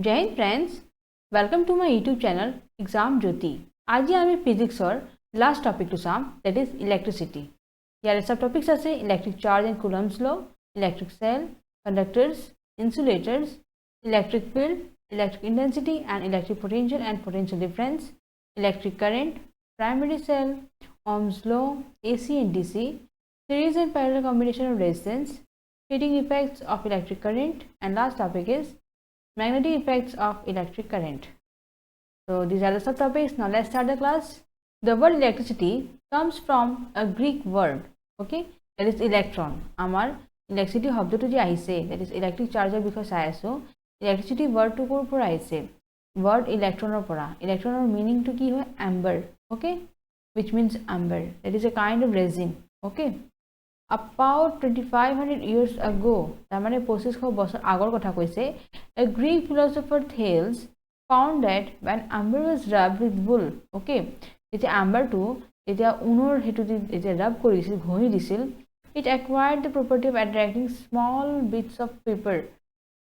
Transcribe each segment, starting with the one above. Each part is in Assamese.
जय हिंद friends, welcome to my YouTube channel exam Jyoti. आज आमी फिजिक्सर लास्ट टॉपिक टू चाम, दैट इज इलेक्ट्रिसिटी। यार सब टॉपिक्स आछे electric charge and Coulomb's law, electric cell, conductors, insulators, electric field, electric intensity and electric potential and potential difference, electric current, primary cell, Ohm's law, AC and DC, series and parallel combination of resistance, heating effects of electric current, and last topic is magnetic effects of electric current. So these are the subtopics. Now let's start the class. The word electricity comes from a Greek word, okay, that is electron. Amar electricity শব্দটো যে আহিছে, that is electric charger বিষয়ে চাই আছো। electricity word টো কৰ পৰা আহিছে? word electronৰ পৰা। electronৰ meaning টো কি হয়? amber, okay, which means amber. That is a kind of resin, okay. About 2500 years ago, তাৰমানে 2500 বছৰ আগৰ কথা কৈছে, a Greek philosopher Thales found that when amber was rubbed with wool, okay, যেতিয়া amber টো যেতিয়া উনৰ হেতু যেতিয়া rub কৰিছিল, ঘঁহি দিছিল, it acquired the property of attracting small bits of paper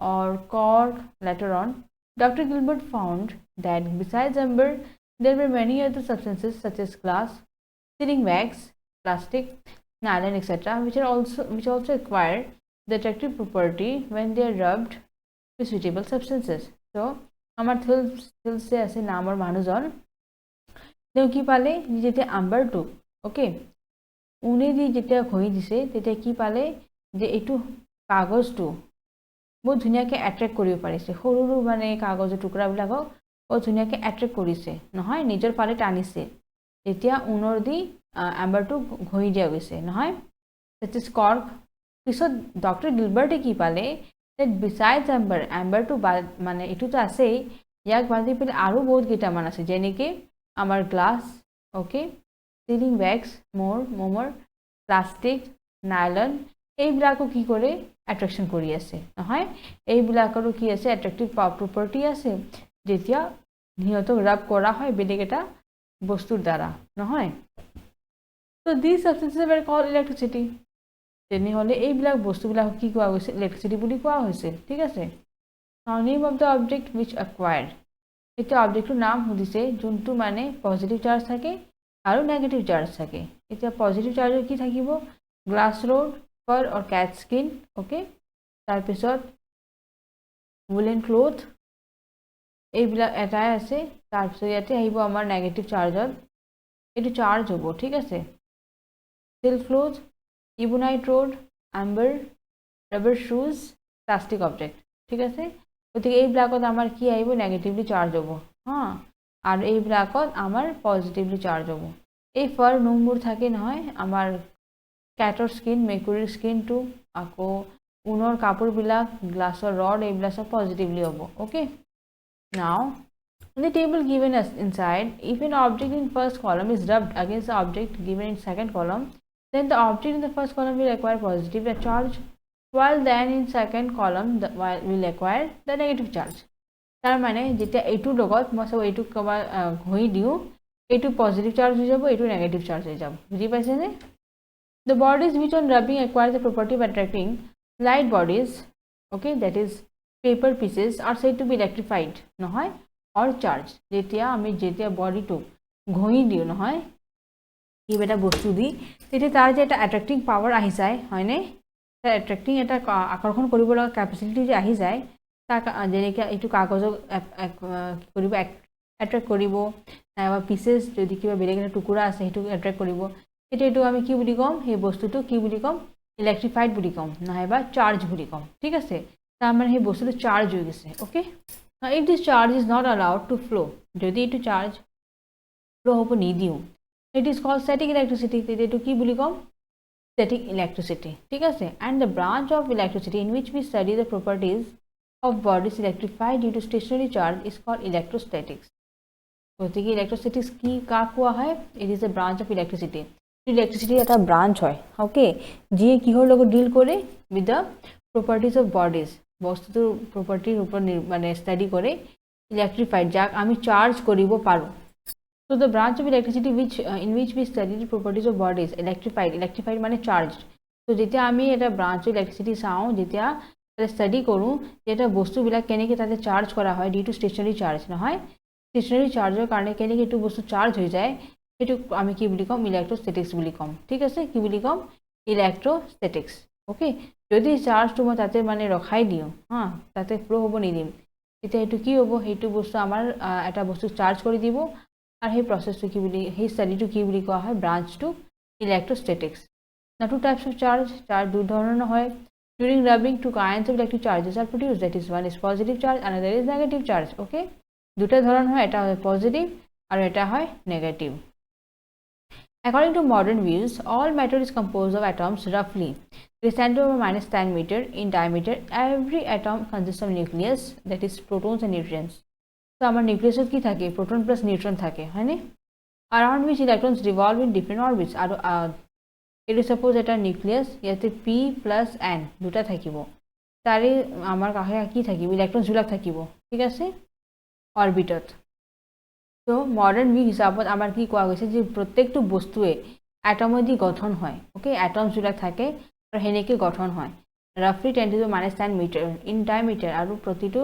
or cork. Later on, Dr. Gilbert found that besides amber, there were many other substances such as glass, sealing wax, plastic, nylon, etc., which also acquire the attractive property when they are rubbed with suitable substances. So, আমার থিলছে আছে নামৰ মানুহজন, তেওঁ কি পালে যেতিয়া আম্বাৰটো ওকে উনি দি যেতিয়া ঘঁহি দিছে তেতিয়া কি পালে যে এইটো কাগজটো বহুত ধুনীয়াকৈ এট্ৰেক্ট কৰিব পাৰিছে, সৰু সৰু মানে কাগজৰ টুকুৰাবিলাকক বহুত ধুনীয়াকৈ এট্ৰেক্ট কৰিছে, নহয় নিজৰ ফালে টানিছে যেতিয়া উনৰ দি আম্বাৰটো ঘঁহি দিয়া গৈছে, নহয় that is cork. পিছত ডক্টৰ গিলবাৰ্টে কি পালে that besides amber to মানে এটুতো আছেই, ইয়াক বাদ দি পেলাই আৰু বহুত কেইটামান আছে, যেনেকৈ আমাৰ গ্লাছ, অ'কে, সিলিং ওয়্যাক্স, মোমৰ, প্লাষ্টিক, নাইলন, এইবিলাকো কি কৰে এট্ৰেকশ্যন কৰি আছে, নহয় এইবিলাকৰো কি আছে এট্ৰেক্টিভ প্ৰপাৰ্টি আছে যেতিয়া সিহঁতক ৰাব কৰা হয় বেলেগ এটা বস্তুৰ দ্বাৰা, নহয়। So these substances were called electricity. তেনেহ'লে এইবিলাক বস্তুবিলাকক কি কোৱা গৈছে? ইলেক্ট্ৰিচিটি বুলি কোৱা হৈছিল, ঠিক আছে। Now name of the object which acquired. এতিয়া অবজেক্টৰ নাম সুধিছে যোনটো মানে পজিটিভ চাৰ্জ থাকে আৰু নেগেটিভ চাৰ্জ থাকে। এতিয়া পজিটিভ চাৰ্জৰ কি থাকিব? গ্লাছ ৰড, ফাৰ অৰ কেট স্কিন, অ'কে, তাৰপিছত উলেন ক্লথ, এইবিলাক এটাই আছে। তাৰপিছত ইয়াতে আহিব আমাৰ নেগেটিভ চাৰ্জত, এইটো চাৰ্জ হ'ব, ঠিক আছে। Silk cloth, ebonite rod, amber, rubber shoes, plastic object, ঠিক আছে। গতিকে এইবিলাকত আমাৰ কি আহিব? নেগেটিভলি চাৰ্জ হ'ব, হা, আৰু এইবিলাকত আমাৰ পজিটিভলি চাৰ্জ হ'ব। এই ফাৰ নোমবোৰ থাকে নহয়, আমাৰ কেটৰ স্কিন, মেকুৰীৰ স্কিনটো, আকৌ ঊণৰ কাপোৰবিলাক, গ্লাছৰ ৰড, এইবিলাক চব পজিটিভলি হ'ব, অ'কে। নাও in the table given us inside, if an object in first column is rubbed against the object given in second column, then the object in the first column will acquire positive charge, while then in second column will acquire the negative charge. তাৰ মানে যেতিয়া এইটোৰ লগত মই সব এইটো কবা ঘঁহি দিওঁ, এইটো পজিটিভ চাৰ্জ হৈ যাব, এইটো নেগেটিভ চাৰ্জ হৈ যাব, বুজি পাইছেনে? The bodies which on rubbing acquire the property of attracting light bodies, okay, that is paper pieces, are said to be electrified, নহয়, or charged. যেতিয়া বডিটো ঘঁহি দিওঁ, নহয় কিবা এটা বস্তু দি, তেতিয়া তাৰ যে এটা এট্ৰেক্টিং পাৱাৰ আহি যায়, হয়নে? তাৰ এট্ৰেক্টিং এটা আকৰ্ষণ কৰিব লগা কেপাচিটি যে আহি যায়, তাক যেনেকৈ এইটো কাগজক কৰিব এট্ৰেক্ট কৰিব, নাইবা পিচেছ যদি কিবা বেলেগ এটা টুকুৰা আছে সেইটোক এট্ৰেক্ট কৰিব, তেতিয়া এইটো আমি কি বুলি ক'ম? সেই বস্তুটো কি বুলি ক'ম? ইলেক্ট্ৰিফাইড বুলি ক'ম, নাইবা চাৰ্জ বুলি ক'ম, ঠিক আছে। তাৰমানে সেই বস্তুটো চাৰ্জ হৈ গৈছে, okay. If this charge is not allowed to flow, যদি এইটো চাৰ্জ ফ্লো হ'ব নিদিওঁ, it is called static electricity. তেতিয়া এইটো কি বুলি ক'ম? static electricity, ঠিক আছে। and the branch of electricity in which we study the properties of bodies electrified due to stationary charge is called electrostatics. গতিকে electrostatics কি কাক কোৱা হয়? it is a branch of electricity. Electricity এটা ব্ৰাঞ্চ হয়, অ'কে, যিয়ে কিহৰ লগত ডিল কৰে? with the properties of bodies, বস্তুটোৰ প্ৰপাৰ্টিৰ ওপৰত মানে ষ্টাডি কৰে, ইলেক্ট্ৰিফাইড, যাক আমি চাৰ্জ কৰিব পাৰোঁ। So the branch of electricity in which we study the properties of bodies electrified মানে charged. So যেতিয়া আমি এটা branch of electricity চাওঁ, যেতিয়া তাহলে ষ্টাডি কৰোঁ যে এটা বস্তুবিলাক কেনেকৈ তাতে চাৰ্জ কৰা হয় ডিউ টু ষ্টেচনাৰী চাৰ্জ নহয় ষ্টেচনাৰী চাৰ্জৰ কাৰণে কেনেকৈ এইটো বস্তু চাৰ্জ হৈ যায় সেইটো আমি কি বুলি ক'ম ইলেক্ট্ৰষ্টেটিক্স বুলি ক'ম ঠিক আছে কি বুলি ক'ম ইলেক্ট্ৰষ্টেটিক্স অ'কে যদি চাৰ্জটো মই তাতে মানে ৰখাই দিওঁ হা তাতে ফ্ল' হ'ব নিদিম তেতিয়া এইটো কি হ'ব সেইটো বস্তু আমাৰ এটা বস্তু চাৰ্জ কৰি দিব আৰু সেই প্ৰচেছটো কি বুলি সেই ষ্টাডিটো কি বুলি কোৱা হয় branch to electrostatics Now two types of charge দুই ধৰণৰ হয় during rubbing two kinds of electric charges are produced that is one is positive charge another is negative charge okay দুটা ধৰণ হয় এটা হয় পজিটিভ আৰু এটা হয় negative According to modern views all matter is composed of atoms roughly the center over minus 10 meter in diameter every atom consists of nucleus that is protons and neutrons so আমাৰ নিউক্লিয়াছত কি থাকে proton plus neutron থাকে হয়নে around which electrons revolve in different orbits আৰু এইটো সাপোজ এটা নিউক্লিয়াছ ইয়াতে পি প্লাছ এন দুটা থাকিব তাৰে আমাৰ কাষে কি থাকিব ইলেক্ট্ৰনছবিলাক থাকিব ঠিক আছে অৰ্বিটত তো মডাৰ্ণ ভিউ হিচাপত আমাৰ কি কোৱা গৈছে যে প্ৰত্যেকটো বস্তুৱে এটমেদি গঠন হয় অ'কে এটমছবিলাক থাকে আৰু সেনেকৈ গঠন হয় ৰাফলি 10⁻⁻10 মিটাৰ ইন ডায়মিটাৰ আৰু প্ৰতিটো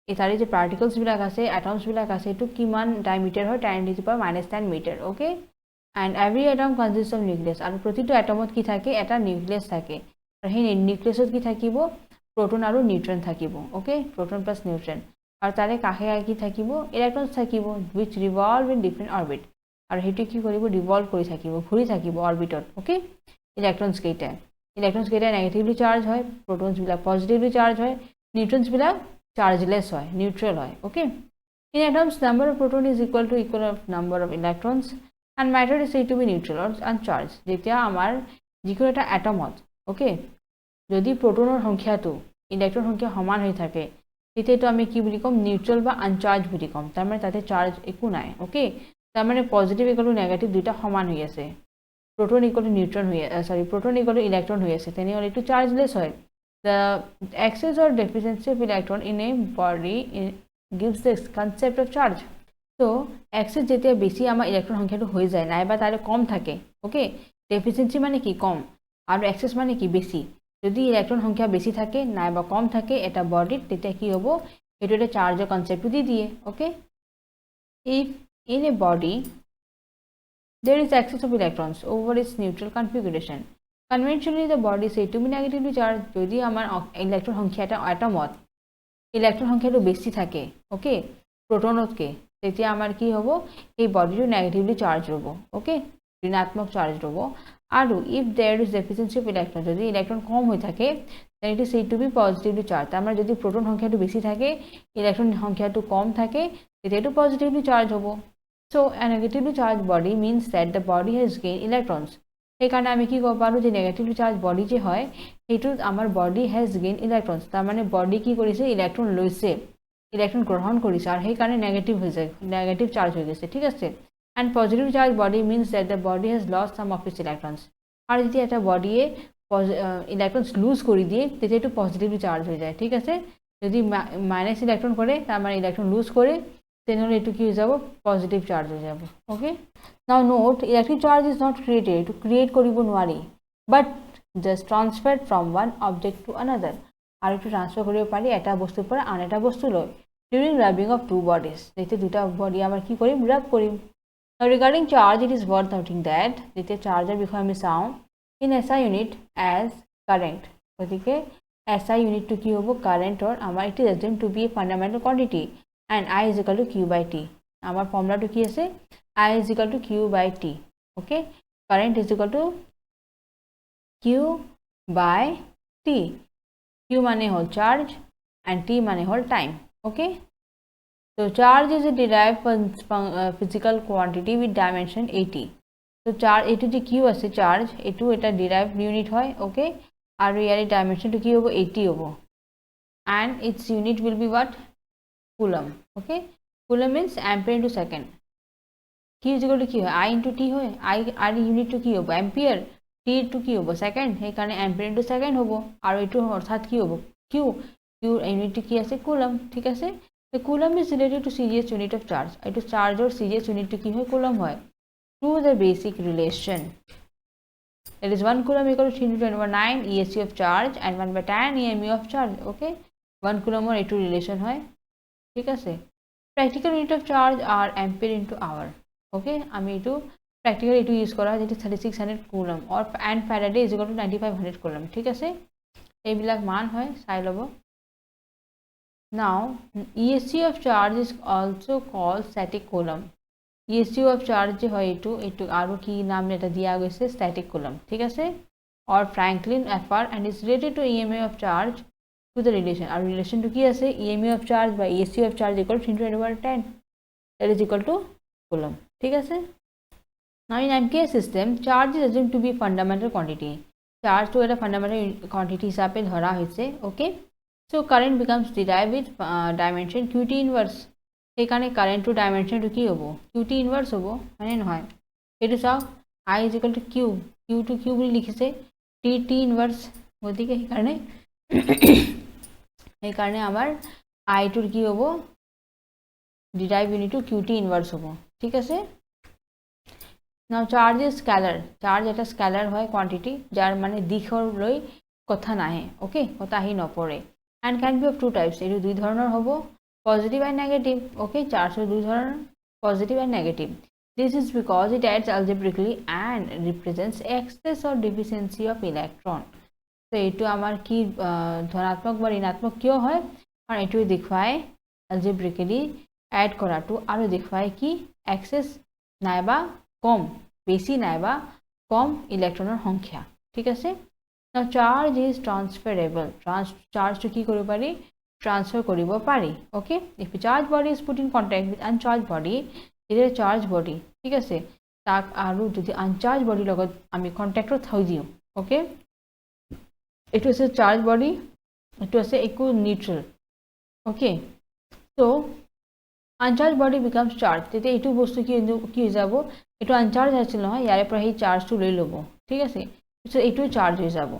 তাৰে যে পাৰ্টিকলছবিলাক আছে এটমছবিলাক আছে এইটো কিমান ডায়মিটাৰ হয় 10⁻10 metre okay and every atom consists of nucleus আৰু প্ৰতিটো এটমত কি থাকে এটা নিউক্লিয়াছ থাকে আৰু সেই নিউক্লিয়াছত কি থাকিব proton আৰু neutron থাকিব okay proton plus neutron আৰু তাৰে কাষে কি থাকিব ইলেক্ট্ৰনছ থাকিব which revolve in different orbit আৰু হেতু কি কৰিব revolve কৰি থাকিব ঘূৰি থাকিব অৰ্বিটত okay ইলেক্ট্ৰনছ কেইটা নেগেটিভলি চাৰ্জ হয় protons বিলাক পজিটিভলি চাৰ্জ হয় neutrons বিলাক চাৰ্জলেছ হয় নিউট্ৰেল হয় okay in atoms number of proton is equal of number of electrons and matter is said to be neutral or uncharged যেতিয়া আমাৰ যিকোনো এটা এটমত ওকে যদি প্ৰটোনৰ সংখ্যাটো ইলেক্ট্ৰন সংখ্যা সমান হৈ থাকে তেতিয়াটো আমি কি বুলি কম নিউট্ৰেল বা আনচাৰ্জ বুলি কম তাৰ মানে তাতে চাৰ্জ একো নাই ওকে তাৰ মানে পজিটিভ ইকুৱেল টু নেগেটিভ দুটা সমান হৈ আছে proton equal to neutron হৈ proton equal to electron হৈ আছে তেনেহ'লে এইটো চাৰ্জলেছ হয় the excess or deficiency of electron in a body gives the concept of charge so excess যেতিয়া বেছি আমাৰ ইলেক্ট্ৰন সংখ্যাটো হৈ যায় নাইবা তাৰে কম থাকে ওকে ডেফিচিয়েন্সি মানে কি কম আৰু এক্সেস মানে কি বেছি যদি ইলেক্ট্ৰন সংখ্যা বেছি থাকে নাইবা কম থাকে এটা বডিত তেতিয়া কি হ'ব এইটো এটা চাৰ্জৰ কনসেপ্ট দি দিয়ে okay if in a body there is excess of electrons over its neutral configuration conventionally the body is said to be negatively charged যদি আমাৰ ইলেক্ট্ৰন সংখ্যা এটা এটমত ইলেক্ট্ৰন সংখ্যাটো বেছি থাকে ওকে প্ৰটোনতকে তেতিয়া আমাৰ কি হ'ব এই বডিটো নেগেটিভলি চাৰ্জ হ'ব ওকে ঋণাত্মক চাৰ্জ হ'ব আৰু if there is deficiency of electron যদি ইলেক্ট্ৰন কম হৈ থাকে then it is said to be positively charged আমাৰ যদি proton সংখ্যাটো বেছি থাকে ইলেক্ট্ৰন সংখ্যাটো কম থাকে তেতিয়া এটো positively charged হ'ব so a negatively charged body means that the body has gained electrons সেইকাৰণে আমি কি ক'ব পাৰো যে negatively charged body যে হয় সেইটো আমাৰ body has gained electrons তাৰ মানে body কি কৰিছে ইলেক্ট্ৰন লৈছে ইলেক্ট্ৰন গ্ৰহণ কৰিছে আৰু সেই কাৰণে নেগেটিভ হৈ যায় নেগেটিভ চাৰ্জ হৈ গৈছে ঠিক আছে and positive charge body means that the body has lost some of its electrons আৰু যেতিয়া এটা বডিয়ে ইলেক্ট্ৰনছ লুজ কৰি দিয়ে তেতিয়া এটো পজিটিভলি চাৰ্জ হৈ যায় ঠিক আছে যদি মাইনাস ইলেক্ট্ৰন কৰে তাৰ মানে ইলেক্ট্ৰন লুজ কৰে তেনেহ'লে এটো কি হৈ যাব পজিটিভ চাৰ্জ হৈ যাব okay now note electric charge is not created to create কৰিব নোৱাৰি but just transferred from one object to another আৰু এটো ট্ৰান্সফাৰ কৰিব পাৰি এটা বস্তুৰ পৰা আন এটা বস্তুলৈ during rubbing of two bodies যেতিয়া দুটা বডি আমাৰ কি কৰিম ৰাব কৰিম now regarding charge it is worth noting that যেতিয়া চাৰ্জৰ বিষয়ে আমি চাওঁ in SI unit as current গতিকে SI unit to কি হ'ব কাৰেন্টৰ আমাৰ it is assumed to be a fundamental quantity and I is equal to Q by T আমাৰ ফৰ্মুলাটো কি আছে I is equal to Q by T okay current is equal to Q by T Q মানে হ'ল চাৰ্জ and T মানে হ'ল time okay so charge is a derived physical quantity with dimension 80 so charge এটো যে Q আছে চাৰ্জ এটো এটা derived unit হয় okay আৰু ইয়াৰ dimension টো কি হ'ব 80 হ'ব and its unit will be what coulomb okay coulomb means ampere into second Q is equal to কি হয় I into T হয় I আর unit টো কি হ'ব ampere T টো কি হ'ব second সেই কাৰণে ampere into second হ'ব আৰু এটো অৰ্থাৎ কি হ'ব Q unit টো কি আছে coulomb ঠিক আছে the coulomb is related to serious unit of charge এটো চাৰ্জৰ serious unit টো কি হয় coulomb হয় through the basic relation that is 1 coulomb equal to 3 into 10 over 9 ESC of charge and 1/10 EMU of charge. Okay, 1 coulomb or A2 relation হয় ঠিক আছে। practical unit of charge are ampere into hour. Okay, আমি এইটো practical এইটো ইউজ কৰা হয় যেটো 3600 coulomb or and Faraday is equal to 9500 coulomb ঠিক আছে। এইবিলাক মান হয় চাই লব। Now ESC of charge is also called static coulomb. ESC of charge যে হয় এইটো আৰু কি নাম এটা দিয়া গৈছে static coulomb ঠিক আছে, or Franklin FR and is related to EMA of charge to the relation. আৰু relation to কি আছে EMA of charge by ESC of charge equal to 10 over 10 that is equal to coulomb ঠিক আছে। Now in MKS system charge is assumed to be fundamental quantity. Charge to এটা fundamental quantity হিচাপে ধৰা হৈছে। Okay, so current becomes derived with dimension QT inverse. সেইকাৰণে কাৰেণ্ট টু ডাইমেনশ্যনটো কি হ'ব QT ইনভাৰ্স হ'ব হয়নে নহয়। এইটো চাওক I is equal to Q, Q to Q বুলি লিখিছে T ইনভাৰ্স, গতিকে সেইকাৰণে আমাৰ I টোৰ কি হ'ব ডিৰাইভ ইউনিটটো QT ইনভাৰ্স হ'ব ঠিক আছে। Now charge is scalar. Charge এটা scalar হয় quantity যাৰ মানে দিশলৈ কথা নাহে। Okay, কথা আহি নপৰে and can be of two types. এইটো দুই ধৰণৰ হ'ব positive and negative. Okay, charge দুই ধৰণৰ positive and negative. This is because it adds algebraically and represents excess or deficiency of electron. So এইটো আমাৰ কি ধনাত্মক বা ঋণাত্মক কিয় হয় কাৰণ এইটো দেখুৱায় algebraically add কৰাটো আৰু দেখুৱায় কি excess নাইবা কম বেছি নাইবা কম ইলেক্ট্ৰনৰ সংখ্যা ঠিক আছে। Now charge is transferable. Charge to কি কৰিব পাৰি transfer কৰিব পাৰি। Okay, if a charge body is put in contact with uncharged body, it is a charged body ঠিক আছে, তাক আৰু যদি uncharged body লগত আমি কন্টাক্টত থৈ দিওঁ okay, এইটো আছে charged body, এইটো আছে একো neutral। Okay, so uncharged body becomes charged, তেতিয়া এইটো বস্তু কি হৈ যাব এইটো uncharged আছিল নহয় ইয়াৰে পৰা সেই চাৰ্জটো লৈ ল'ব ঠিক আছে, পিছত এইটো চাৰ্জ হৈ যাব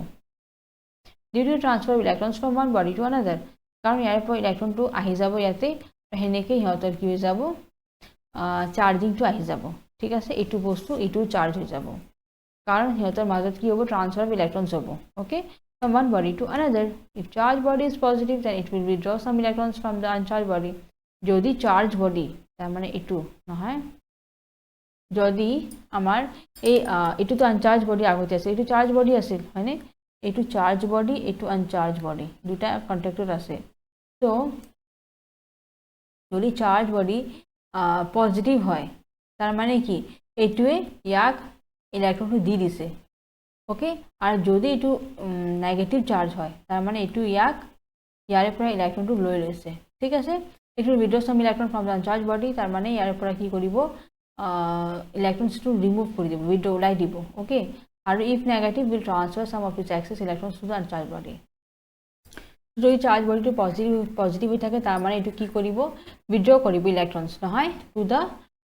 due to transfer of electrons from one body to another, কাৰণ ইয়াৰ পৰা ইলেক্ট্ৰনটো আহি যাব ইয়াতে হেনেকৈ সিহঁতৰ কি হৈ যাব চাৰ্জিংটো আহি যাব ঠিক আছে, এইটো বস্তু এইটো চাৰ্জ হৈ যাব কাৰণ সিহঁতৰ মাজত কি হ'ব ট্ৰান্সফাৰ অফ ইলেক্ট্ৰনছ হ'ব। Okay, from one body to another. If charged body is positive then it will withdraw some electrons from the uncharged body. যদি চার্জ বডি তার মানে এইটো নহয় যদি আমার এই এইটো তো আনচার্জ বডি আগতে আছে এইটো চার্জ বডি আছিল হয়নে, এইটো চার্জ বডি এইটো আনচার্জ বডি দুটা কন্ট্যাক্টত আছে। তো যদি চার্জ বডি পজিটিভ হয় তার মানে কি এইটোৱে ইয়াক ইলেক্ট্ৰনটো দি দিছে। ওকে, আৰ যদি এইটো নেগেটিভ চাৰ্জ হয় তাৰ মানে এইটো ইয়াক ইয়াৰে পৰা ইলেক্ট্রনটো লৈ লৈছে ঠিক আছে। It will withdraw some electron from the uncharged body, তার মানে ইয়াৰ পৰা কি কৰিব ইলেক্ট্ৰনছটো ৰিমুভ কৰি দিব উইথড্ৰ ওলাই দিব। ওকে, আৰু if negative will transfer some of its excess electrons to the uncharged body. যদি চার্জ বডিটো পজিটিভ হৈ থাকে তার মানে এইটো কি কৰিব উইথড্ৰ কৰিব ইলেক্ট্ৰনছ নহয়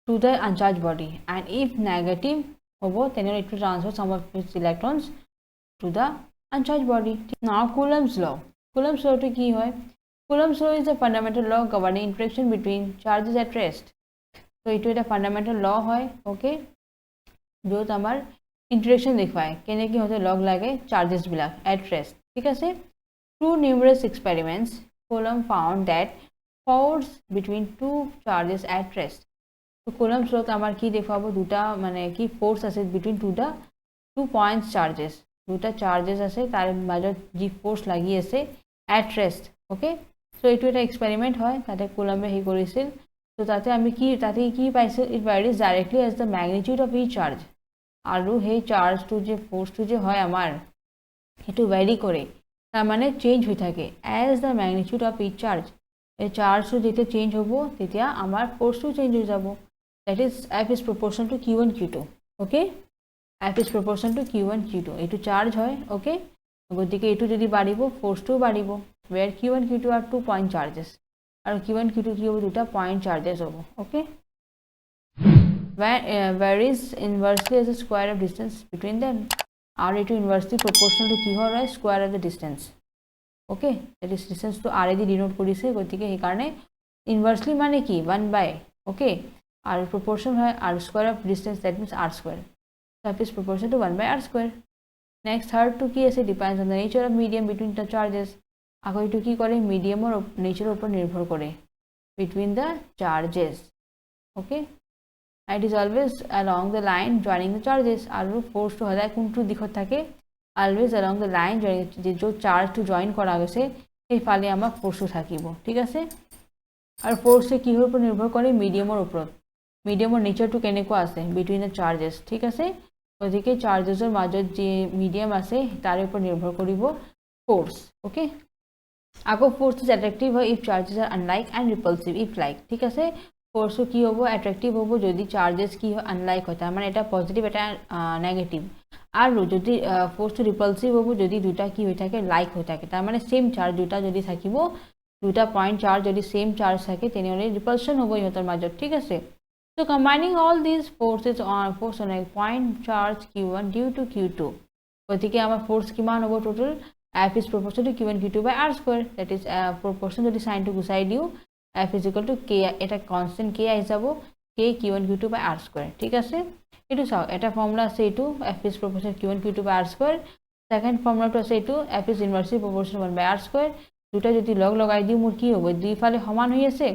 to the uncharged body, and if negative হ'ব তেনেহ'লে it will transfer some of its electrons to the uncharged body. Now Coulomb's law. Coulomb's law টো কি হয় Coulomb's law is a fundamental law governing interaction between charges at rest. So it is a fundamental law হয় ওকে য'ত আমাৰ interaction দেখুৱায় কেনেকৈ হতে লগ লাগে charges বিলাক at rest ঠিক আছে। Through numerous experiments Coulomb found that force between two charges at rest. So Coulomb's law আমাৰ কি দেখুৱাব দুটা মানে কি force আছে between two points charges, দুটা charges আছে তাৰ মাজত যি force লাগি আছে at rest ওকে। So এইটো এটা এক্সপেৰিমেণ্ট হয় তাতে কোলম্বে হে কৰিছিল। তো তাতে আমি কি পাইছিল it varies directly as the magnitude of each charge, আৰু সেই চাৰ্জটো যে ফোৰ্সটো যে হয় আমাৰ সেইটো ভ্যাৰি কৰে তাৰ মানে চেঞ্জ হৈ থাকে as the magnitude of each charge. এই চাৰ্জটো যেতিয়া চেঞ্জ হ'ব তেতিয়া আমাৰ ফোৰ্সটো চেঞ্জ হৈ যাব, that is F is proportional to Q1 Q2 okay, F is proportional to Q1 Q2 এইটো চাৰ্জ হয় ওকে, গতিকে এইটো যদি বাঢ়িব ফোৰ্সটোও বাঢ়িব where Q1 Q2 are 2 point charges and Q1 Q2 কি হ'ব দুটা point charges হ'ব okay, varies inversely as the square of distance between them, আৰু এইটো inversely proportional to কি হয় square of the distance okay, that is distance to r the denote কৰিছে গতিকে এই কাৰণে inversely মানে কি 1 by okay, আৰু proportion হয় r square of distance that means r square F is proportional to 1 by r square. Next third to কি আছে depends on the nature of medium between the charges. আকৌ এইটো কি কৰে মিডিয়ামৰ নেচাৰৰ ওপৰত নিৰ্ভৰ কৰে between the charges. Okay, it is always along the line joining the charges. আৰু force to সদায় কোনটো দিশত থাকে always along the line যে जो charge to join কৰা গৈছে সেইফালে আমাৰ force থাকিব ঠিক আছে আৰু force কিহৰ ওপৰত নিৰ্ভৰ কৰে মিডিয়ামৰ ওপৰত মিডিয়ামৰ নেচাৰটো কেনেকুৱা আছে between the charges ঠিক আছে গতিকে চাৰ্জেছৰ মাজত যে মিডিয়াম আছে তাৰ ওপৰত নিৰ্ভৰ কৰিব force. Okay, আকৌ force is attractive if charges are unlike and repulsive if like ঠিক আছে force কি হ'ব attractive হ'ব যদি charges কি হয় unlike হয় মানে এটা positive এটা negative আৰু যদি force repulsive হ'ব যদি দুটা কি হৈ থাকে like হৈ থাকে তাৰ মানে same charge দুটা যদি থাকিব দুটা point charge যদি same charge থাকে তেনেহলে repulsion হ'ব ইহঁতৰ মাজত ঠিক আছে so combining all these forces on a point charge q1 due to q2 গতিকে আমাৰ force কিমান হ'ব total F is proportional to q1 q2 by r square. That is proportional to the sign to beside you. F is equal to k. Eta constant k is abo k q1 q2 by r square. ठीक है इटू साव एटा फॉर्मूला से इटू F is proportional to q1 q2 by r square. Second formula to से इटू F is inversely proportional 1 by r square. দুটা যদি লগ লগাই দিও মোর কি হবে দুই ফালে সমান হৈ আছে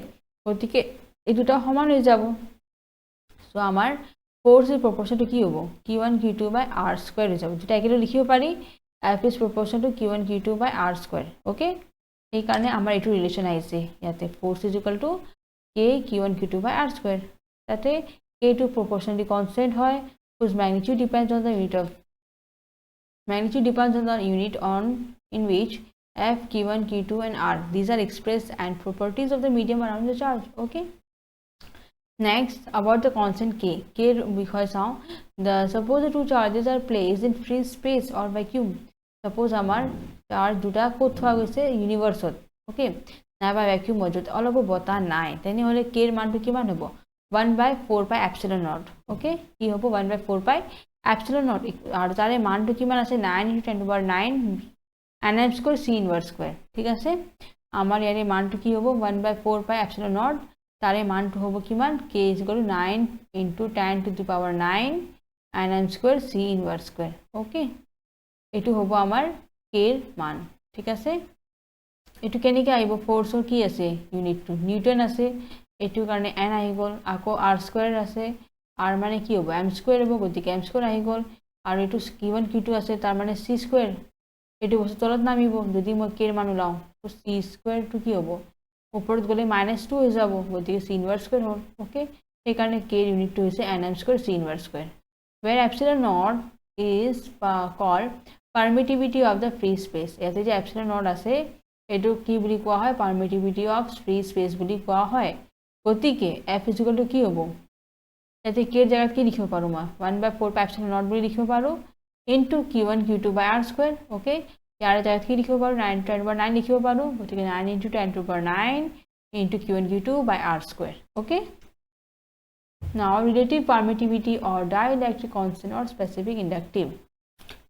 গতিকে এই দুটা সমান হৈ যাব সো আমাৰ force is proportional to কি হ'ব q1 q2 by r square হৈ যাব যেটা একেটো লিখিব পাৰি F is proportional to q1 q2 by r square. Okay, এই কারণে আমার এটু রিলেশন আইছে ইয়াতে force is equal to k q1 q2 by r square. তাতে k2 proportionally constant হয় whose magnitude depends on the unit in which f q1 q2 and r these are expressed and properties of the medium around the charge. Okay, next about the constant k because now suppose the two charges are placed in free space or vacuum. Suppose আমার চার্জ দুটা কোত থোৱা গৈছে ইউনিভার্সত ওকে নাইবা ভ্যাকুয়াম মজুত অলপ বতাহ নাই তেনেহলে k এর মানটো কিমান হ'ব 1/4 পাই এপসিলন নট ওকে কি হ'ব 1/4 পাই এপসিলন নট আৰু তাৰে মানটো কিমান আছে 9 * 10^9 nm square c inverse square ঠিক আছে আমাৰ ইয়াৰে মানটো কি হ'ব 1/4 পাই এপসিলন নট তাৰে মানটো হ'ব কিমান k = 9 * 10^9 nm square c inverse square okay এটু হ'ব আমাৰ k এৰ মান ঠিক আছে এটু কেনেকৈ আহিব ফোৰ্সৰ কি আছে ইউনিটটো নিউটন আছে এটু কাৰণে n আহি গল আকৌ r স্কয়ার আছে r মানে কি হ'ব m স্কয়ার হ'ব গতিকে m স্কয়ার আহি গল আৰু এটু q1 q2 আছে তাৰ মানে c স্কয়ার এটু বস্তু তলত নামিব যদি মই k এর মান উলাও তো c স্কয়ার টু কি হ'ব ওপৰত গলে -2 হৈ যাব গতিকে c ইনভাৰ্স স্কয়াৰ হ'ল ওকে এই কাৰণে k এর ইউনিটটো হৈছে nm square c inverse square where epsilon naught is called permittivity of the free space এতে যে epsilon naught আছে এটো কি বুলি কোৱা হয় permittivity of free space বুলি কোৱা হয় গতিকে f = কি হ'ব এতে k এৰ জায়গাত কি লিখিব পাৰো মই 1/4 পাই epsilon naught বুলি লিখিব পাৰো into q1 q2 by r square okay ইয়াৰ জায়গাত কি লিখিব পাৰো 9 * 10^9 লিখিব পাৰো গতিকে 9 * 10^9 into q1 q2 by r square okay now relative permittivity or dielectric constant or specific inductive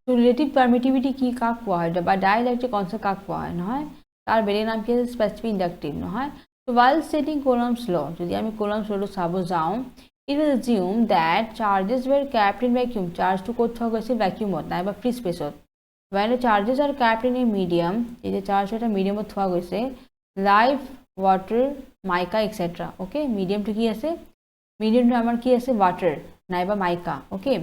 so relative permittivity কি কাক কোৱা হয় বা dielectric constant কাক কোৱা হয় নহয় তাৰ বেলেগ নাম কি আছে specific inductive নহয় so while stating Coulomb's law যদি আমি Coulomb's law চাব যাও it will assume that charges were kept in vacuum charge to কোত থোৱা গৈছিল vacuumত নাইবা free spaceত when the charges are kept in a medium এই যে charge এটা mediumত থোৱা গৈছে live water mica etc okay medium to কি আছে medium to আমাৰ কি আছে water নাইবা mica okay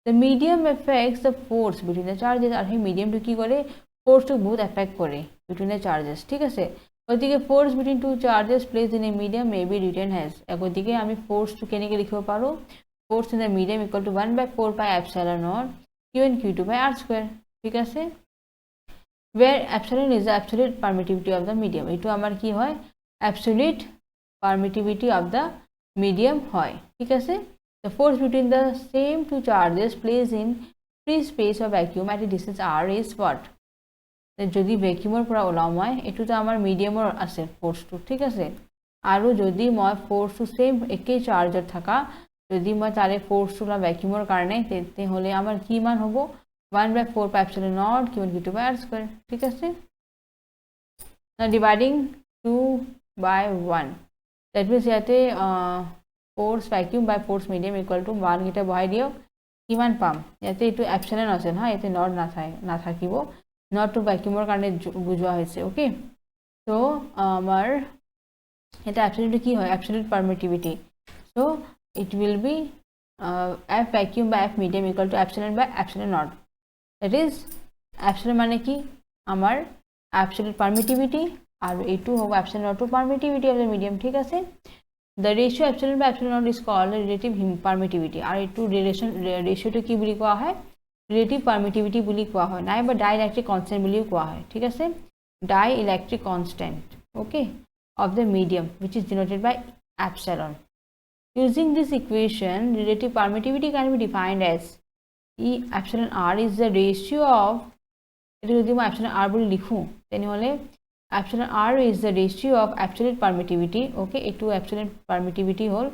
the medium affects the force between the charges আর এই medium to কি করে force to বহুত affect করে between the charges ঠিক আছে ওইদিকে force between two charges placed in a medium may be written as একদিকে আমি force to কেনেকৈ লিখিব পাৰো force in the medium equal to 1/4 pi epsilon naught q1 q2 by r square ঠিক আছে where epsilon is the absolute permittivity of the medium এটো আমাৰ কি হয় absolute permittivity of the medium হয় ঠিক আছে the force between the same two charges placed in free space or vacuum at a distance r is what যদি ভ্যাকুয়ামৰ পৰা ওলাও মই এটো তো আমাৰ মিডিয়ামৰ আছে ফোৰ্সটো ঠিক আছে আৰু যদি মই ফোৰ্সটো সেম একে চাৰ্জত থাকা যদি মই তাৰে ফোৰ্সটো লা ভ্যাকুয়ামৰ কাৰণে তেতে হলে আমাৰ কি মান হ'ব 1/4 pi epsilon naught q1 q2 by r square ঠিক আছে now dividing 2/1 that means ইয়াতে force vacuum by force medium equal to 1 গিটা বহাই দিও কিমান পাম ইয়াতে এইটো এপচিলন আছে হা ইয়াতে নট নাথাকিব নটটো ভ্যাকুয়ামৰ কাৰণে বুজোৱা হৈছে ওকে সো আমাৰ এটা এপচিলনটো কি হয় absolute permittivity so it will be f vacuum by f medium equal to epsilon by epsilon naught that is epsilon মানে কি আমাৰ absolute permittivity আৰু এইটো হ'ব epsilon naught permittivity of the medium ঠিক আছে the ratio epsilon by epsilon naught is called relative permittivity আৰু এইটো ৰেশিওটো কি বুলি কোৱা হয় relative permittivity বুলি কোৱা হয় নাইবা dielectric constant বুলিও কোৱা হয় ঠিক আছে dielectric constant okay of the medium which is denoted by epsilon using this equation relative permittivity can be defined as E epsilon r is the ratio of এটো যদি মই epsilon r বুলি লিখো তেনেহলে epsilon r is the ratio of absolute permittivity okay এটো absolute permittivity hall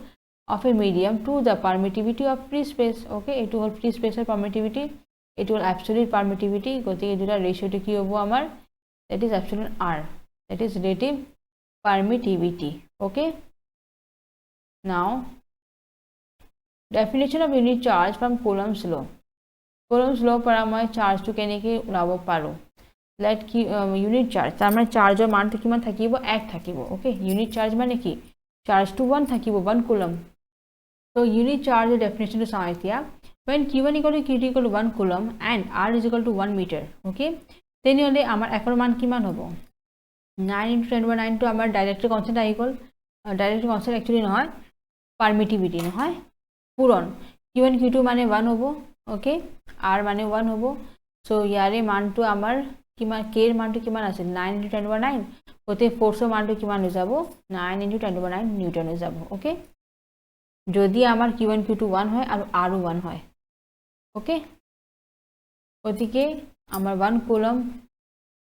of a medium to the permittivity of free space okay এটো হল free space এর permittivity এটো হল absolute permittivity গতিকে দুটা রেশিওটো কি হ'ব আমাৰ that is epsilon r that is relative permittivity okay now definition of unit charge from Coulomb's law Coulomb's law পৰা মই চাৰ্জটো কেনেকৈ ওলাব পাৰো let কি unit charge তাৰ মানে চাৰ্জৰ মানটো কিমান থাকিব 1 থাকিব ওকে unit charge মানে কি charge to 1 থাকিব 1 coulomb so unit charge definition to চাওঁ এতিয়া when q1 equal to q2 equal to 1 coulomb and r is equal to 1 meter okay তেনেহলে আমাৰ একৰ মান কিমান হ'ব 9 into 10 over 9 to আমাৰ dielectric constant আহি গল dielectric constant actually নহয় permittivity নহয় পূৰণ q1 q2 মানে 1 হ'ব ওকে r মানে 1 হ'ব সো ইয়াৰে মানটো আমাৰ কিমান k এৰ মানটো কিমান আছে 9 into 10 over 9 ওতে ফোৰ্সৰ মানটো কিমান হৈ যাব 9 into 10 over 9 নিউটন হৈ যাব ওকে যদি আমাৰ q1 q2 1 হয় আৰু r 1 হয় ওকে ওদিকে আমাৰ 1 coulomb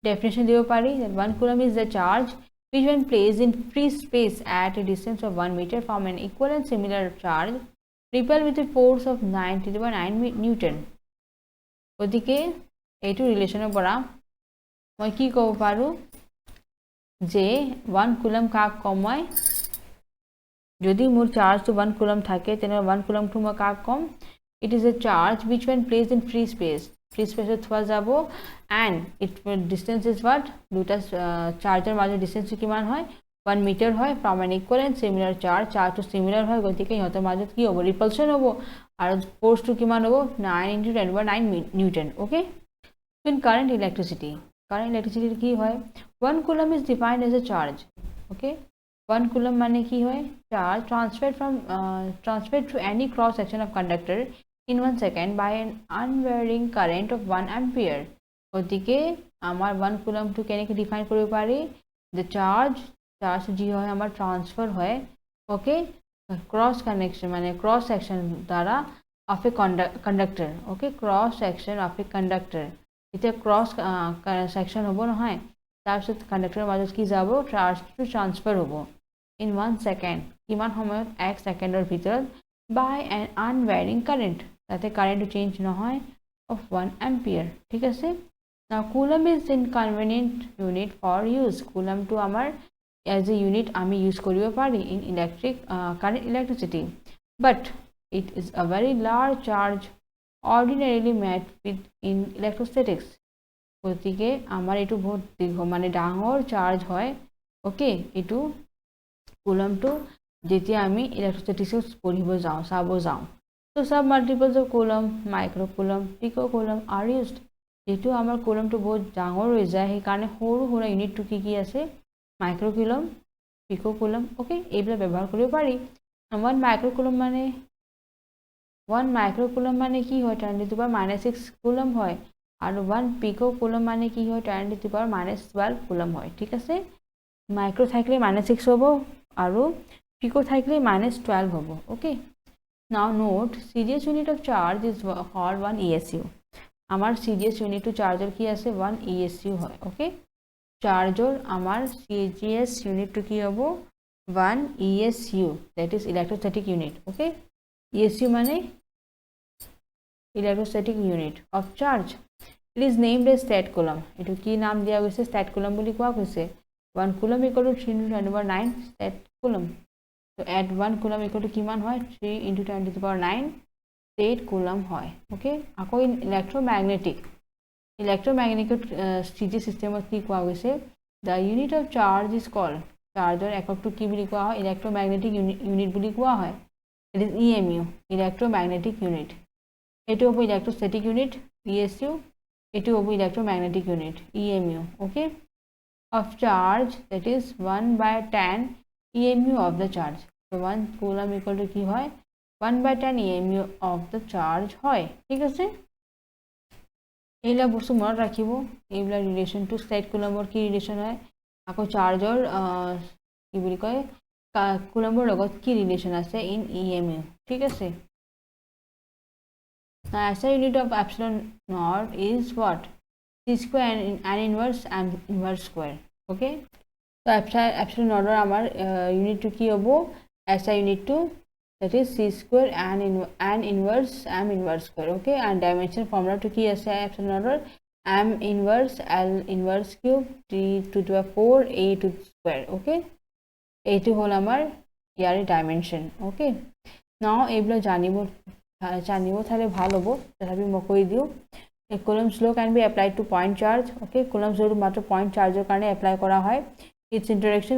definition দিব পাৰি that 1 coulomb is the charge which when placed in free space at a distance of 1 meter from an equal and similar charge repel with a force of 9 to the power 9 newton ওদিকে এইটো ৰিলেশনৰ পৰা মই কি ক'ব পাৰো যে 1 coulomb কাক কম মই যদি মোৰ চাৰ্জ to 1 coulomb থাকে তেনে 1 coulomb to মই কাক কম it is a charge which when placed in free space থোৱা যাব and its distance is what দুটা চাৰ্জৰ মাজৰ ডিসটেন্স কিমান হয় 1 মিটাৰ হয় from an equal and similar charge to similar হয় গতিকে ইহঁতৰ মাজত কি হ'ব ৰিপালশন হ'ব আৰু ফোর্স টু কিমান হ'ব 9 into 10 over 9 Newton okay in current electricity কি হয় 1 coulomb is defined as a charge okay 1 coulomb মানে কি হয় charge transferred to any cross section of conductor in 1 second by an unvarying current of 1 ampere ওদিকে আমাৰ 1 coulomb to কেনেকৈ ডিফাইন কৰিব পাৰি the charge যি হয় আমাৰ ট্ৰান্সফাৰ হয় ওকে cross connection মানে cross section দ্বাৰা of a conductor okay cross section of a conductor এটা ক্রস সেকশন হ'ব নহয় তাৰপিছত কন্ডাক্টৰৰ মাজত কি যাব চাৰ্জটো ট্ৰান্সফাৰ হ'ব ইন 1 সেকেন্ড কিমান সময়ত 1 সেকেন্ডৰ ভিতৰত বাই এন আনভেৰিং কারেন্ট তাতে কারেন্টটো চেঞ্জ নহয় of 1 ampere ঠিক আছে now coulomb is inconvenient unit for use coulomb to আমাৰ as a unit আমি ইউজ কৰিব পাৰি in current electricity but it is a very large charge ordinarily met with in electrostatics গতিকে আমাৰ এটো বহুত মানে ডাঙৰ চাৰ্জ হয় ওকে এটো কুলম্বটো যেতিয়া আমি ইলেক্ট্ৰোস্ট্যাটিক্স পঢ়িব যাওঁ চাব যাওঁ তো submultiples of coulomb micro coulomb pico coulomb are used যেটো আমাৰ কুলম্বটো বহুত ডাঙৰ হৈ যায় সেই কাৰণে সৰু সৰু ইউনিটটো কি আছে micro coulomb pico coulomb okay এইবিলাক ব্যৱহাৰ কৰিব পাৰি 1 মাইক্রো কুলম্ব মানে 1 micro coulomb মানে কি হয় 10 to the power -6 coulomb হয় আৰু 1 pico coulomb মানে কি হয় 10 to the power -12 coulomb হয় ঠিক আছে মাইক্রো থাকলে -6 হ'ব আৰু পিকো থাকলে -12 হ'ব okay now note series unit of charge is called 1 ESU আমাৰ series unit to charger কি আছে 1 ESU হয় ওকে চাৰ্জৰ আমাৰ series unit to কি হ'ব 1 ESU that is electrostatic unit okay ESU মানে electrostatic unit of charge it is named as stat coulomb এটো কি নাম দিয়া গৈছে stat coulomb বুলি কোৱা গৈছে 1 coulomb equal to 3 into 10 to the power 9 stat coulomb so at 1 coulomb equal to কিমান হয় 3 into 10 to the power 9 statcoulomb হয় ওকে আকৌ ইলেক্ট্ৰমেগনেটিক স্থিতি চিষ্টেমত কি কোৱা গৈছে the unit of charge is called চাৰ্জৰ এককটো কি বুলি কোৱা হয় ইলেক্ট্ৰমেগনেটিক ইউনিট বুলি কোৱা হয় it is EMU electromagnetic unit এইটো হ'ব ইলেক্ট্ৰষ্টেটিক ইউনিট ESU এইটো হ'ব electromagnetic unit EMU okay of charge that is 1/10 EMU of the charge so 1 coulomb equal to কি হয় 1/10 EMU of the charge হয় ঠিক আছে এইলা বস্তু মনত ৰাখিব এইলা ৰিলেশন টু ষ্টেট কুলম্বৰ কি ৰিলেশন হয় আকৌ চাৰ্জৰ কি বুলি কয় কুলম্বৰ লগত কি ৰিলেশন আছে ইন EMU ঠিক আছে now SI unit of epsilon naught is what c square and inverse and inverse square okay so epsilon naught amar unit to ki hobo SI unit to that is c square and inverse m inverse square okay and dimension formula to ki ase epsilon naught m inverse l inverse cube t to the 4 a to the square okay এইটো হল আমার ইয়াৰ dimension okay now এইবলা জানিব থালে ভাল হ'ব তথাপি মই কৈ দিও Coulomb's law can be applied to point charge okay Coulomb's law মাত্র point charge এর কারণে apply করা হয় its interaction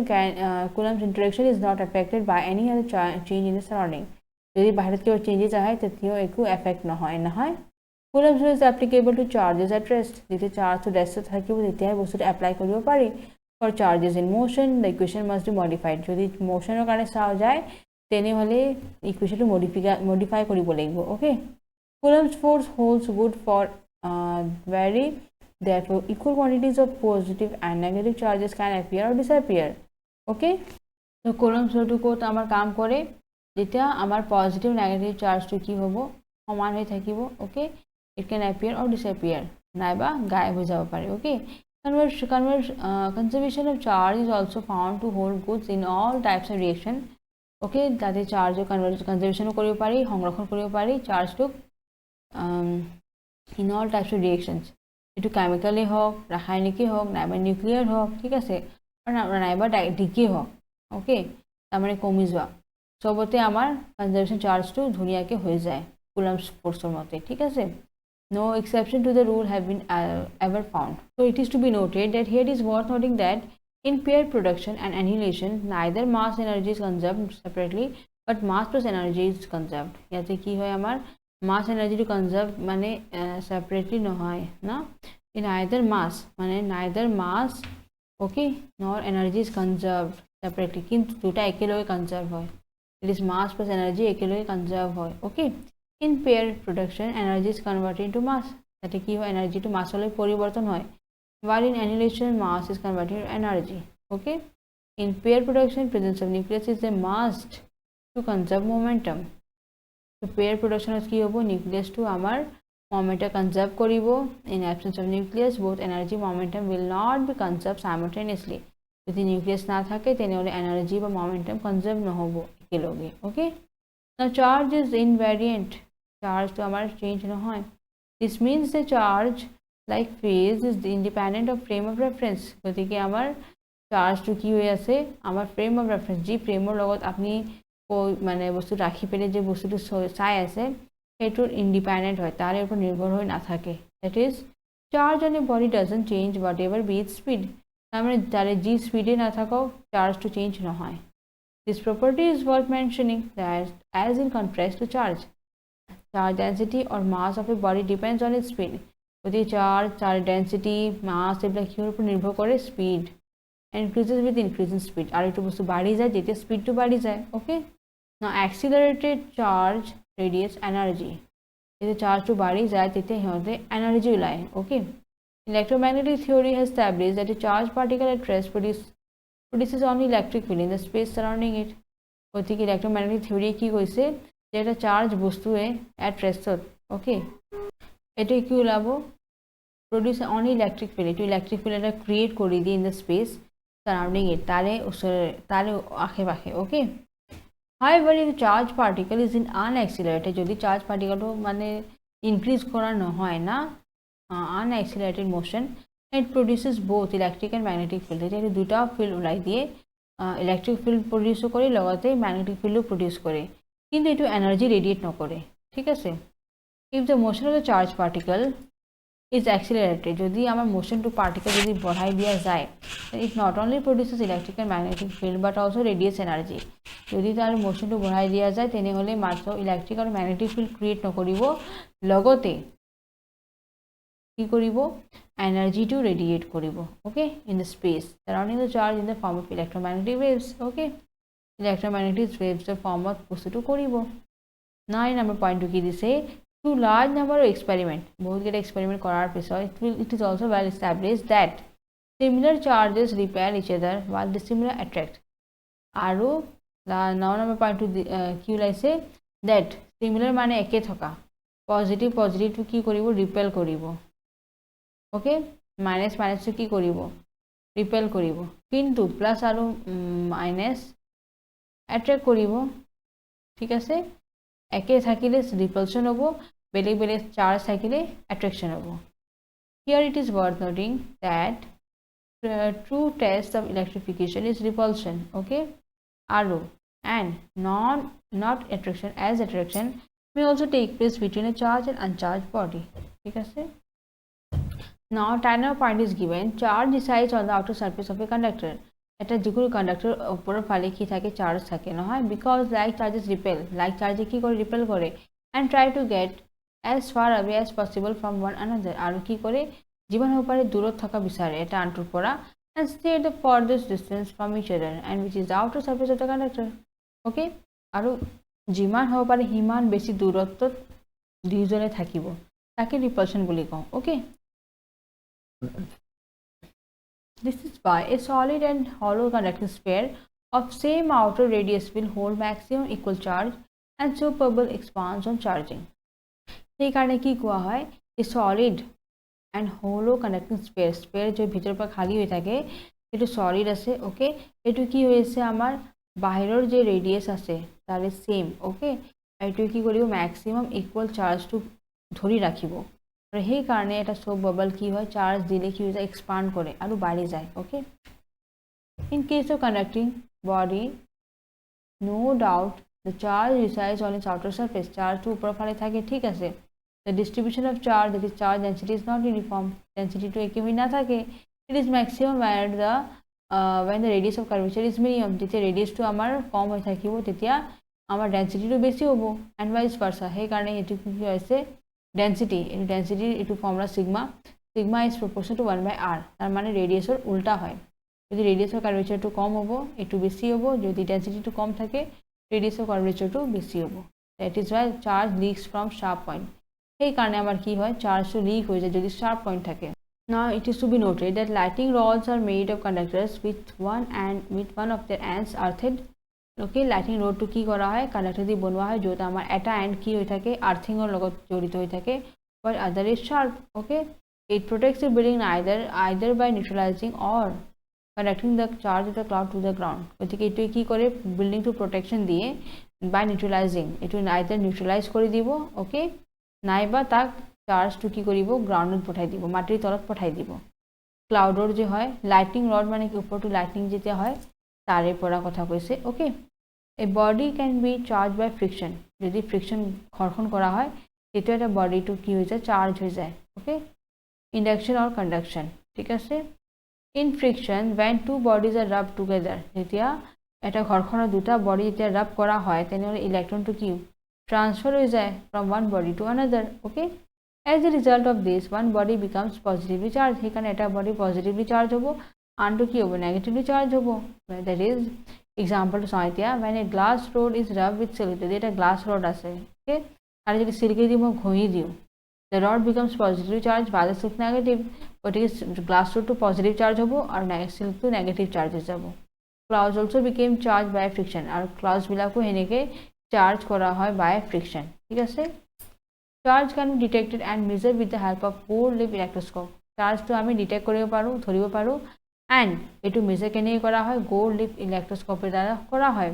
Coulomb's interaction is not affected by any other change in the surrounding যদি বাহিৰত কিবা চেঞ্জেস আহে তেতিয়াও একো এফেক্ট নহয় Coulomb's law is applicable to charges at rest যেতিয়া চার্জ to rest থাকিব তেতিয়া বস্তুটো এপ্লাই কৰিব পাৰি for charges in motion the equation must be modified যদি মোশনৰ কাৰণে চাও যায় তেনেহলে ইকুয়েশনটো মডিফাই কৰিব লাগিব okay Coulomb's force holds good for vary therefore equal quantities of positive and negative charges can appear or disappear okay so Coulomb's law to কোত আমাৰ কাম কৰে যেতিয়া আমাৰ positive negative charge to কি হ'ব সমান হৈ থাকিব okay it can appear or disappear নাইবা গায়ব হৈ যাব পাৰে okay conservation of charge is also found to hold good in all types of reaction okay তাতে চার্জ কনজারভেশন কৰিব পাৰি সংৰক্ষণ কৰিব পাৰি চাৰ্জটো in all types of reactions এটো কেমিক্যালি হোক ৰাসায়নিকী হোক নাইবা নিউক্লিয়াৰ হোক ঠিক আছে নাইবা ডিকে হোক ওকে তাৰমানে কমি যোৱা সবতে আমাৰ কনজাৰভেশন চাৰ্জটো ধুনিয়াকে হৈ যায় কুলম্বস ফোৰ্সৰ মতে ঠিক আছে no exception to the rule have been ever found so it is to be noted that here it is worth noting that in pair production and annihilation neither mass energy is conserved separately but mass plus energy is conserved ইয়াতে কি হয় আমাৰ mass energy to conserve মানে separately নহয় না in either mass মানে neither mass okay nor energy is conserved separately কিন্তু দুটা একেলগে conserve হয় it is mass plus energy একেলগে conserve হয় okay in pair production energy is converted into mass তাতে কি হয় energy to mass হলে পরিবর্তন হয় while in annihilation mass is converted to energy okay in pair production presence of nucleus is a must to conserve momentum so pair production is ki hobo nucleus to amar momentum conserve koribo in absence of nucleus both energy momentum will not be conserved simultaneously jodi nucleus na thake tenehole energy ba momentum conserve no hobo ekeloge okay now charge is invariant charge to amar change no hoy this means the charge like phase is independent of frame of reference gotike amar charge to ki hoye ase amar frame of reference ji frame or logot apni মানে বস্তু রাখি পেলে যে বস্তুটো চাই আছে সেটোৰ ইন্ডিপেন্ডেন্ট হয় তার উপর নির্ভর হয়ে না থাকে that is charge on a body doesn't change whatever be its speed মানে তারে জি স্পিডে না থাকো চার্জ to change না হয় this property is worth mentioning that as in contrast to charge density or mass of a body depends on its speed যদি charge density mass এগুলা কির উপর নির্ভর করে speed increases with increasing speed আর একটু বস্তু বাড়ি যায় যেতে speed to বাড়ি যায় okay now accelerated charge radiates energy যেতে charge to বাড়ি যায় যেতে হতে energy ওলায় okay electromagnetic theory has established that a charged particle at rest produces only electric field in the space surrounding it গতিকে electromagnetic theory কি কইছে যে এটা চার্জ বস্তুয়ে at rest okay এটা কি ওলাবো produce only electric field to electric field এটা create করে দিয়ে in the space surrounding it tale akhe bakhe okay however if the charge particle is in unaccelerated jodi charge particle to mane increase kora no hoy na unaccelerated motion it produces both electric and magnetic field eta duta field ulai diye electric field produce kore logote magnetic field produce kore kintu etu energy radiate no kore ঠিক আছে। If the motion of the charge particle is accelerated, যদি আমার মোশন টু পার্টিকল যদি বঢ়াই দিয়া যায়, it not only produces electric and magnetic field but also radius energy. যদি তাৰ মোশনটো বঢ়াই দিয়া যায় তেনেহ'লে মাত্ৰ ইলেক্ট্ৰিক আৰু ম্যাগনেটিক ফিল্ড ক্ৰিয়েট নকৰিব, লগতে কি কৰিব, এনাৰ্জিটো ৰেডিয়েট কৰিব। Okay, in the space surrounding the charge in the form of electromagnetic waves. Okay, electromagnetic ৱেভছৰ ফৰ্মত বস্তুটো কৰিব। 9 নম্বৰ পইণ্টটো কি দিছে, to large number of experiment, বহুত কেইটা এক্সপেৰিমেণ্ট কৰাৰ পিছত it is also well established that similar charges repel each other while dissimilar attract। আৰু 9 নম্বৰ পইণ্টটো কি ওলাইছে, that similar মানে একে থকা, পজিটিভটো কি কৰিব, ৰিপেল কৰিব। ওকে, মাইনাছটো কি কৰিব, ৰিপেল কৰিব, কিন্তু প্লাছ আৰু মাইনাছ এট্ৰেক্ট কৰিব। ঠিক আছে, একে থাকিলে রিপালশন হব, বেলেগ বেলেগ চার্জ থাকিলে অ্যাট্রাকশন হব। Here it is worth noting that true test of electrification is repulsion. Okay, আৰু and not attraction, as attraction may also take place between a charged and uncharged body। ঠিক আছে। Now 10 point is given, charge resides on the outer surface of a conductor। এটা যিকোনো কন্ডাক্টৰ ওপৰৰ ফালে কি থাকে, চাৰ্জ থাকে নহয়, because like charges repel, like চাৰ্জে কি কৰে, ৰিপেল কৰে, and try to get as far away as possible from one another, আৰু কি কৰে, যিমান হ'ব পাৰে দূৰত থকা বিচাৰে এটা আনটোৰ পৰা, and stay at the farthest distance from each other and which is the outer surface of the conductor. Okay, আৰু যিমান হ'ব পাৰে সিমান বেছি দূৰত্বত দুয়োজনে থাকিব, তাকে ৰিপালশ্যন বুলি কওঁ। Okay, this is why a solid and hollow conducting sphere of same outer radius will hold maximum equal charge and so bubble expands on charging। সেই কাৰণে কি কোৱা হয়, a solid and hollow conducting sphere যে ভিতৰৰ পৰা খালী হৈ থাকে সেইটো solid আছে। ওকে, এইটো কি হৈছে, আমাৰ বাহিৰৰ যে ৰেডিয়াছ আছে তাৰে সেম। ওকে, এইটো কি কৰিব, ম্যাক্সিমাম ইকুৱেল চাৰ্জটো ধৰি ৰাখিব, আৰু সেইকাৰণে এটা সোপ বাবল কি হয়, চাৰ্জ দিলে কি হৈ যায়, এক্সপাণ্ড কৰে আৰু বাঢ়ি যায়। Okay, in case of conducting body no doubt the charge resides on its outer surface, চাৰ্জটো ওপৰৰ ফালে থাকে, ঠিক আছে, the distribution of charge that is charge density is not uniform, ডেঞ্চিটিটো একে হৈ নাথাকে, it is maximum when the radius of curvature is minimum, যেতিয়া ৰেডিয়াছটো আমাৰ কম হৈ থাকিব তেতিয়া আমাৰ ডেঞ্চিটিটো বেছি হ'ব, এণ্ড ভাইচ ভাৰ্চা। সেইকাৰণে এইটো কি হৈছে, ডেঞ্চিটি, এইটো ডেঞ্চিটিৰ এইটো formula sigma is proportional to 1/r, তাৰ মানে ৰেডিয়াছৰ উল্টা হয়। যদি ৰেডিয়াছৰ কাৰ্ভেচাৰটো কম হ'ব এইটো বেছি হ'ব, যদি ডেঞ্চিটিটো কম থাকে ৰেডিয়াছৰ কাৰ্ভেচাৰটো বেছি হ'ব। That is why charge leaks from sharp point, সেইকাৰণে আমাৰ কি হয়, চাৰ্জটো লিক হৈ যায় যদি শাৰ্প পইণ্ট থাকে। Now it is to be noted that lightning rods are made of conductors with one of their ends earthed। Okay, lighting ৰডটো কি কৰা হয়, কণ্ডাক্টৰ দি বনোৱা হয়, য'ত আমাৰ এটা এণ্ড কি হৈ থাকে, আৰ্থিঙৰ লগত জড়িত হৈ থাকে, but other is sharp. Okay, it protects the building either by neutralizing or conducting the charge of the cloud to the ground. গতিকে এইটোৱে কি কৰে, বিল্ডিংটো প্ৰটেকশ্যন দিয়ে বাই নিউট্ৰেলাইজিং, এইটো আইদাৰ নিউট্ৰেলাইজ কৰি দিব, অ'কে, নাইবা তাক চাৰ্জটো কি কৰিব, গ্ৰাউণ্ডত পঠাই দিব, মাটিৰ তলত পঠাই দিব। ক্লাউডৰ যে হয়, লাইটনিং ৰড মানে কি, ওপৰটো লাইটনিং যেতিয়া হয় তাৰে পৰা কথা কৈছে। Okay, a body can be charge by friction, যদি ফ্ৰিকশ্যন ঘৰ্ষণ কৰা হয় তেতিয়া এটা বডিটো কি হৈ যায়, চাৰ্জ হৈ যায়। ওকে, ইণ্ডাকশ্যন অৰ কণ্ডাকশ্যন, ঠিক আছে। In friction when two bodies are rubbed together, যেতিয়া এটা ঘৰ্ষণৰ দুটা বডি যেতিয়া ৰাব কৰা হয় তেনেহ'লে ইলেক্ট্ৰনটো কি ট্ৰান্সফাৰ হৈ যায় from one body to another. Okay, as a result of this one body becomes positively charge, সেইকাৰণে এটা বডি পজিটিভলি চাৰ্জ হ'ব, আনটো কি হ'ব, নেগেটিভলি চাৰ্জ হ'ব। দ্যাট ইজ এক্সাম্পলটো চাওঁ এতিয়া, when a glass rod is rubbed with silk, যদি এটা গ্লাছ ৰড আছে, ওকে, আৰু যদি চিল্কেদি মই ঘঁহি দিওঁ, the rod becomes positively charged while the silk negative, গতিকে গ্লাছ ৰডটো পজিটিভ চাৰ্জ হ'ব আৰু চিল্কটো নেগেটিভ চাৰ্জ হৈ যাব। Clouds also' became charge by friction, আৰু ক্লাউডছবিলাকো সেনেকৈ চাৰ্জ কৰা হয় বাই ফ্ৰিকশ্যন, ঠিক আছে। Charge can be detected and measured with the help of gold leaf electroscope, চাৰ্জটো আমি ডিটেক্ট কৰিব পাৰোঁ, ধৰিব পাৰোঁ, এণ্ড এইটো মেজাৰ কেনেকৈ কৰা হয়, গোল্ড লিপ ইলেক্ট্ৰস্কোপৰ দ্বাৰা কৰা হয়,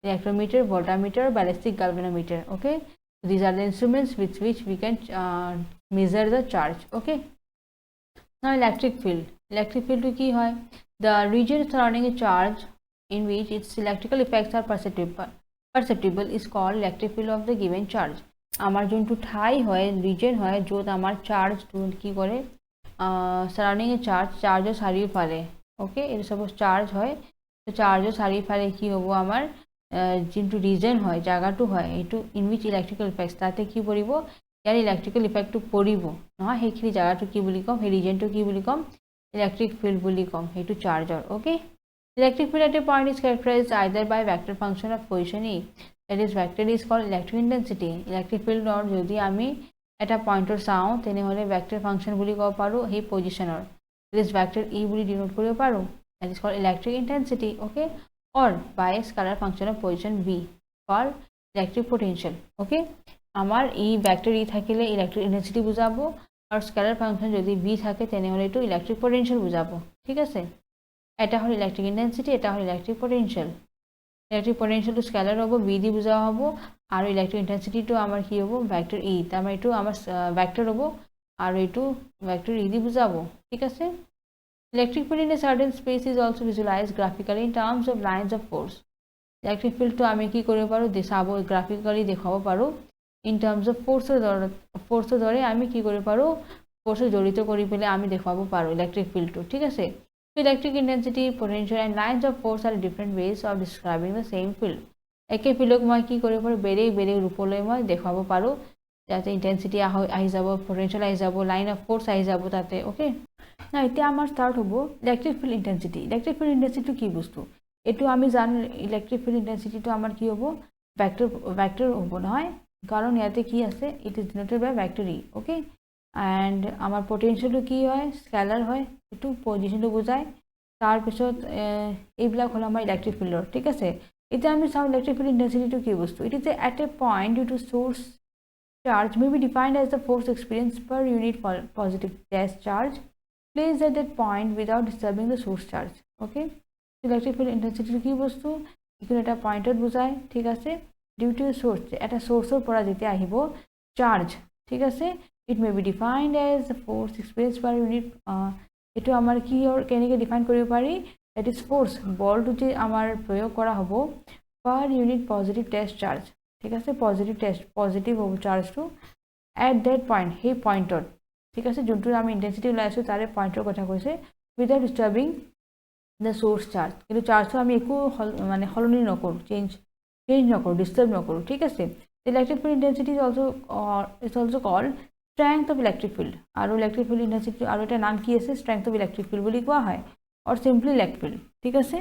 electrometer, voltameter, ballistic galvanometer. Okay, these are the instruments with which we can measure the charge। okay, now electric field to ki hoy, the region surrounding a charge in which its electrical effects are perceptible is called electric field of the given charge। আমাৰ যোনটো ঠাই হয় ৰিজন হয় য'ত আমাৰ চাৰ্জটো কি কৰে সাৰাউণ্ডিং চাৰ্জৰ চাৰিওফালে ওকে এইটো সাপোজ চাৰ্জ হয় তো চাৰ্জৰ চাৰিওফালে কি হ'ব আমাৰ যোনটো ৰিজন হয় জায়গাটো হয় এইটো ইন উইচ ইলেক্ট্ৰিকেল ইফেক্টস তাতে কি পৰিব ইয়াৰ ইলেক্ট্ৰিকেল ইফেক্টটো পৰিব নহয় সেইখিনি জায়গাটো কি বুলি ক'ম সেই ৰিজনটো কি বুলি ক'ম ইলেক্ট্ৰিক ফিল্ড বুলি ক'ম সেইটো চাৰ্জৰ okay electric field at a point is characterized either by vector function of position E that is vector is called electric intensity electric field or যদি আমি এটা পয়েন্টৰ চাওঁ তেনেহলে vector function বুলি ক'ব পাৰো সেই পজিশনৰ that is vector E বুলি ডিনোট কৰিব পাৰো that is called electric intensity okay or by a scalar function of position B called electric potential okay আমাৰ E vector E থাকিলে electric intensity বুজাবো আৰু scalar function যদি B থাকে তেনেহলে এটো electric potential বুজাবো ঠিক আছে এটা হল ইলেক্ট্রিক ইন্টেন্সিটি এটা হল ইলেক্ট্রিক পোটেনশিয়াল টু স্কেলার হবো বি দি বুঝা হবো আর ইলেক্ট্রিক ইন্টেন্সিটি টু আমার কি হবো ভেক্টর ই তার মানে এটু আমার ভেক্টর হবো আর এটু ভেক্টর ই দি বুঝাবো ঠিক আছে electric field in a certain space is also visualized graphically in terms of lines of force electric field টু আমি কি কৰিব পাৰো দেখাবো গ্ৰাফিক্যালি দেখাব পাৰো ইন টাৰ্মস অফ ফোৰ্সৰ দৰে আমি কি কৰিব পাৰো ফোৰ্সৰ জড়িত কৰি পেলে আমি দেখাব পাৰো ইলেক্ট্রিক ফিল্ড টু ঠিক আছে Electric intensity, potential and lines of force are different ways of describing the same field. একে ফিল্ডক মই কি কৰিব পাৰো বেলেগ ৰূপলৈ মই দেখাব পাৰো যাতে ইন্টেন্সিটি আহি যাব পটেনশিয়াল আহি যাব লাইন অফ ফোৰ্স আহি যাব তাতে ওকে না এতিয়া আমাৰ স্টার্ট হ'ব ইলেক্ট্রিক ফিল্ড ইন্টেন্সিটি কি বস্তু এটো আমি জানো ইলেক্ট্রিক ফিল্ড ইন্টেন্সিটিটো আমাৰ কি হ'ব ভেক্টৰ হ'ব নহয় কাৰণ ইয়াতে কি আছে it is denoted by vector E okay and আমার পটেনশিয়ালটো কি হয় স্কেলার হয় এটু পজিশনটো বুজায় তার পিছত এইবিলাক হল আমার ইলেক্ট্রিক ফিল্ডৰ ঠিক আছে এতিয়া আমি চাও ইলেক্ট্রিক ফিল্ড ইন্টেন্সিটিটো কি বস্তু it is at a point due to source charge may be defined as the force experienced per unit positive dash charge placed at that point without disturbing the source charge okay electric field ইন্টেন্সিটিটো কি বস্তু ইকুন এটা পয়েন্টত বুজায় ঠিক আছে ডিউ টু সোর্স এটা সোৰ্সৰ পৰা যেতিয়া আহিব চার্জ ঠিক আছে it may be defined as the force experienced per unit eto amar ki or kenike define koribo pari that is force ball to je amar proyog kora hobo per unit positive test charge thik ase positive hobo charge to at that point he pointer thik ase jontu ami intensity ulai asu tare pointer kotha koise without disturbing the source charge kintu charge to ami eku mane holoni nokoru change nokoru disturb nokoru thik ase electric field intensity is also called strength of electric field আৰু electric field intensity আৰু এটা নাম কি আছে strength of electric field বুলি কোৱা হয় or simply electric field ঠিক আছে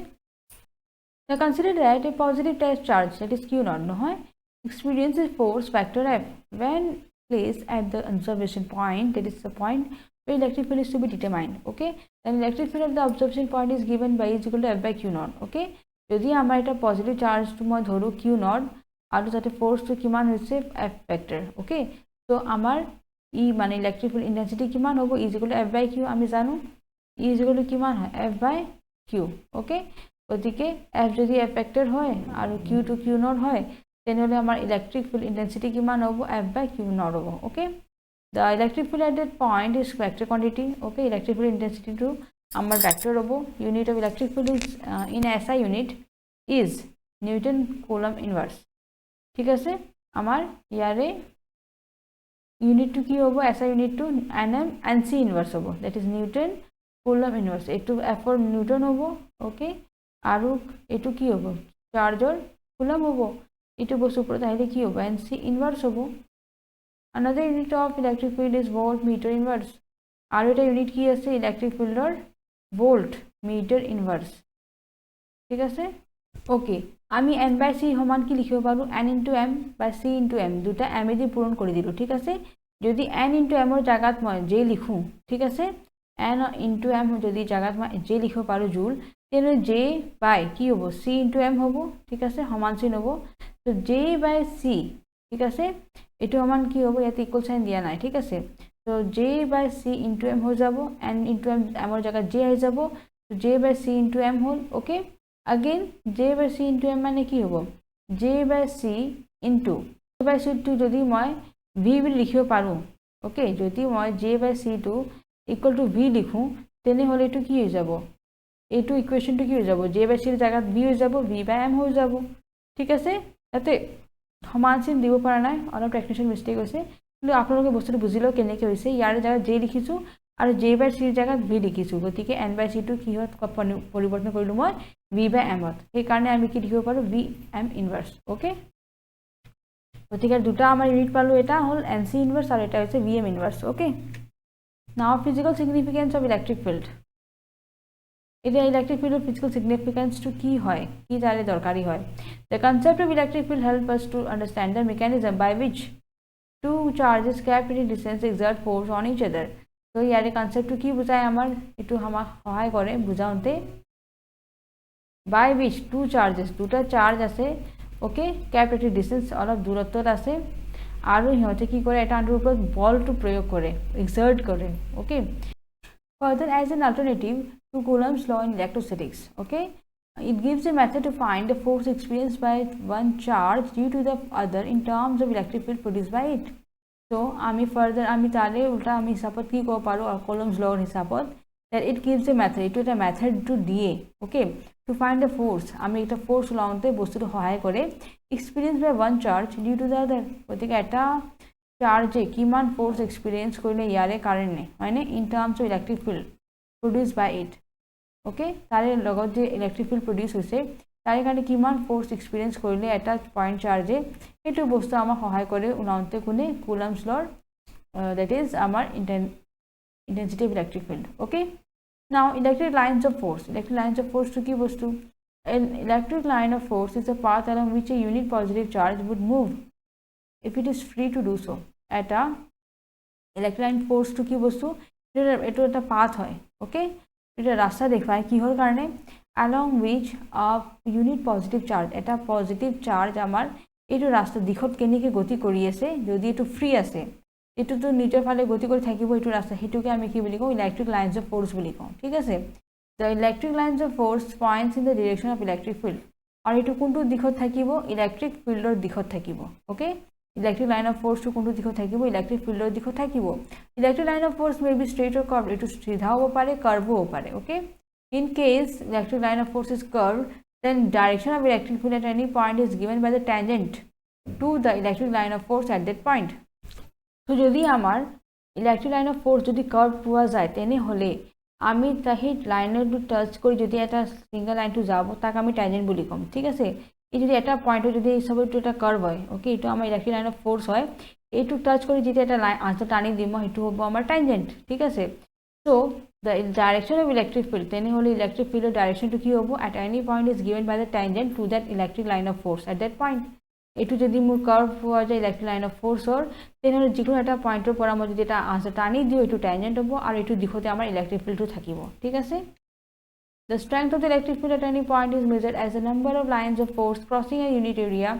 now consider that a positive test charge that is q naught নহয় experiences force vector f when placed at the observation point that is the point where electric field is to be determined okay then electric field at the observation point is given by is equal to f by q naught okay যদি আমাৰ এটা পজিটিভ চাৰ্জটো মই ধৰো q naught আৰু তাতে ফোৰ্সটো কিমান হৈছে f vector okay so আমাৰ E মানে ইলেক্ট্রিক ফিল্ড ইন্টেন্সিটি কিমান হ'ব is equal to f by q আমি জানো E ইজ ইকুয়াল টু কিমান হয় f বাই q ওকে গতিকে f যদি f ভেক্টৰ হয় আৰু q টু q নট হয় তেনেহলে আমাৰ ইলেক্ট্রিক ফিল্ড ইন্টেন্সিটি কিমান হ'ব f বাই q নট হ'ব okay the electric field at that point is vector quantity okay electric field intensity to আমাৰ ভেক্টৰ হ'ব unit of electric field is in SI unit is Newton coulomb inverse ঠিক আছে আমাৰ ইয়াৰে unit to ki hobo SI unit to nm nc inverse hobo that is Newton coulomb inverse etu f for Newton hobo okay aru etu ki hobo charge or coulomb hobo etu bostu upor tahile ki hobo nc inverse hobo another unit of electric field is volt meter inverse aru eta unit ki ase electric field or volt meter inverse ঠিক আছে okay আমি n by c সমান কি লিখিব পাৰো n into m by c into m দুটা m দি পূৰণ কৰি দিলো ঠিক আছে যদি n into m ৰ জাগাত মই j লিখো ঠিক আছে n into m যদি জাগাত মই j লিখিব পাৰো জুল তেনে j by কি হ'ব c into m হ'ব ঠিক আছে সমান চিন হ'ব তো j by c ঠিক আছে এটো সমান কি হ'ব ইয়াতে ইকুয়াল সাইন দিয়া নাই ঠিক আছে তো j by c into m হৈ যাব n into m ৰ জাগাত j আহি যাব তো j by c into m hall okay again j by c into m মানে কি হ'ব j by c into j by c to যদি মই v বুলি লিখিব পাৰো ওকে যদি মই j by c to equal to v লিখো তেনে হলে এটো কি হৈ যাব এটো ইকুয়েশনটো কি হৈ যাব j by c ৰ জাগাত v হৈ যাব v by m হৈ যাব ঠিক আছে এতে সমান চিন দিব পৰা নাই, অলপ টেকনিচিয়ান মিষ্টেক হৈছে, কিন্তু আপোনালোকে বস্তুটো বুজি লওক কেনেকৈ হৈছে। ইয়াৰ জেগাত জে লিখিছোঁ আৰু জে বাই চিৰ জেগাত ভি লিখিছোঁ, গতিকে এন বাই চিটো কিহত পৰিৱৰ্তন কৰিলোঁ মই ভি বাই এমত। সেইকাৰণে আমি কি লিখিব পাৰোঁ ভি এম ইনভাৰ্ছ। অ'কে, গতিকে দুটা আমাৰ ইউনিট পালোঁ, এটা হ'ল এন চি ইনভাৰ্ছ আৰু এটা হৈছে V M inverse. Okay, now physical significance of electric field. এতিয়া ইলেক্ট্ৰিক ফিল্ডৰ ফিজিকেল ছিগনিফিকেঞ্চটো কি হয়, কি তাৰে দৰকাৰী হয়। The concept of electric field help us to understand the mechanism by which two charges kept in distance exert force on each other। তো ইয়াৰে কনচেপ্টটো কি বুজায় আমাৰ, এইটো আমাক সহায় কৰে বুজাওঁতে। বাই উইচ টু চাৰ্জেছ, দুটা চাৰ্জ আছে, okay, kept at a distance, অলপ দূৰত্বত আছে, আৰু সিহঁতে কি কৰে এটা আনটোৰ ওপৰত বলটো প্ৰয়োগ কৰে, এক্সাৰ্ট কৰে। Okay, further as an alternative to Coulomb's law in electrostatics, okay, it gives a method to find the force experienced by one charge due to the other in terms of electric field produced by it। So আমি further আমি তাৰে উল্টা আমি হিচাপত কি ক'ব পাৰোঁ Coulomb's law হিচাপত, that it gives a method, এইটো এটা মেথডটো দিয়ে, okay, to find the force, আমি এটা ফ'ৰ্চ ওলাওঁতে বস্তুটো সহায় কৰে experienced by one charge due to the other। গতিকে এটা চাৰ্জে কিমান ফ'ৰ্চ এক্সপিৰিয়েঞ্চ কৰিলে ইয়াৰে কাৰণে হয়নে, in terms of electric field produce by it. Okay, তাৰে লগত যে ইলেক্ট্ৰিক ফিল্ড প্ৰডিউচ হৈছে তাৰে কাৰণে কিমান ফ'ৰ্চ এক্সপিৰিয়েঞ্চ কৰিলে এটা পইণ্ট চাৰ্জে, সেইটো বস্তু আমাক সহায় কৰে ওলাওঁতে কোনে, কুলম্বছ ল'ৰ, দেট ইজ আমাৰ intensity of electric field. Okay, now electric lines of force. Electric lines of ফ'ৰ্চটো কি বস্তু, an electric line of force is a path along which a unit positive charge would move if it is free to do so। এটা ইলেক্ট্ৰিক লাইন ফ'ৰ্চটো কি বস্তু, এইটো এটা পাথ হয়, অ'কে, এটা ৰাস্তা দেখুৱায় কিহৰ কাৰণে, along which a unit positive charge, এটা পজিটিভ চাৰ্জ আমাৰ এইটো ৰাস্তা দিশত কেনেকৈ গতি কৰি আছে, যদি এইটো ফ্ৰী আছে এইটোতো নিজৰ ফালে গতি কৰি থাকিব এইটো ৰাস্তা, সেইটোকে আমি কি বুলি কওঁ ইলেক্ট্ৰিক লাইনছ অফ ফ'ৰ্চ বুলি কওঁ। ঠিক আছে, the electric lines of force points in the direction of electric field, আৰু এইটো কোনটো দিশত থাকিব, ইলেক্ট্ৰিক ফিল্ডৰ দিশত থাকিব। অ'কে, ইলেক্ট্ৰিক লাইন অফ ফ'ৰ্চটো কোনটো দিশত থাকিব, ইলেক্ট্ৰিক ফিল্ডৰ দিশত থাকিব। Electric line of force may be straight or curve, এইটো চিধা হ'ব পাৰে কাৰ্ভো হ'ব পাৰে। Okay, in case electric line of force is curve, then direction of electric field at any point is given by the tangent to the electric line of force at that point. তো যদি আমাৰ ইলেক্ট্ৰিক লাইন অফ ফ'ৰ্চ যদি কাৰ্ভ পোৱা যায় তেনেহ'লে আমি সেই লাইনটো টাচ কৰি যদি এটা ছিংগল লাইনটো যাব তাক আমি টেঞ্জেণ্ট বুলি ক'ম। ঠিক আছে, এই যদি এটা পইণ্টত যদি চব এইটো এটা কাৰ্ভ হয়, অ'কে, এইটো আমাৰ ইলেক্ট্ৰিক লাইন অফ ফ'ৰ্চ হয়, এইটো টাচ কৰি যেতিয়া এটা লাইন আনচাৰ টানি দিম সেইটো হ'ব আমাৰ টেঞ্জেণ্ট। ঠিক আছে, so' the direction of electric field, তেনেহ'লে ইলেক্ট্ৰিক ফিল্ডৰ ডাইৰেকশ্যনটো কি হ'ব, at any point is given by the tangent to that electric line of force at that point. এইটো যদি মোৰ কাৰ্ভ পোৱা যায় ইলেক্ট্ৰিক লাইন অফ ফ'ৰ্চৰ, তেনেহ'লে যিকোনো এটা পইণ্টৰ পৰা মই যদি এটা আনচাৰ টানি দিওঁ এইটো টেঞ্জেণ্ট হ'ব আৰু এইটো দিশতে আমাৰ ইলেক্ট্ৰিক ফিল্ডটো থাকিব। ঠিক আছে, the strength of the electric field at any point is measured as the number of lines of force crossing a unit area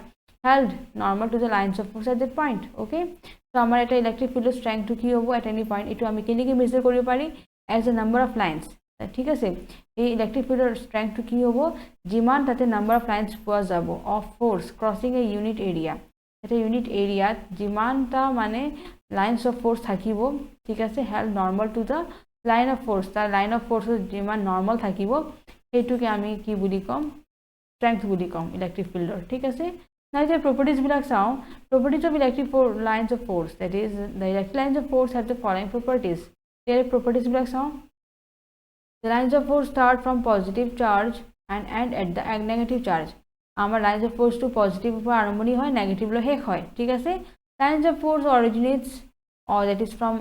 held normal to the lines of force at that point। okay, so আমাৰ এটা ইলেক্ট্ৰিক ফিল্ডৰ ষ্ট্ৰেংথটো কি হ'ব at any point, এইটো আমি কেনেকৈ মেজাৰ কৰিব পাৰি as the number of lines। ঠিক আছে, এই ইলেক্ট্ৰিক ফিল্ডৰ ষ্ট্ৰেংথটো কি হ'ব, যিমান তাতে নাম্বাৰ অফ লাইন্স পোৱা যাব of force crossing A unit area, এটা ইউনিট এৰিয়াত যিমানটা মানে লাইন্স অফ ফ'ৰ্চ থাকিব, ঠিক আছে, held normal to the line of force, তাৰ লাইন অফ ফ'ৰ্চত যিমান নৰ্মেল থাকিব সেইটোকে আমি কি বুলি ক'ম, ষ্ট্ৰেংথ বুলি ক'ম ইলেক্ট্ৰিক ফিল্ডৰ। ঠিক আছে, নাই যে প্ৰপাৰ্টিজবিলাক চাওঁ, properties of electric lines of force, that is the electric lines of force have the following properties. ইয়াৰে প্ৰপাৰ্টিজবিলাক চাওঁ, the lines of force start from positive charge and end at the negative charge. আমাৰ লাইন্স অফ ফ'ৰ্চটো পজিটিভৰ পৰা আৰম্ভণি হয়, নেগেটিভলৈ শেষ হয়। ঠিক আছে, lines of force originates or that is from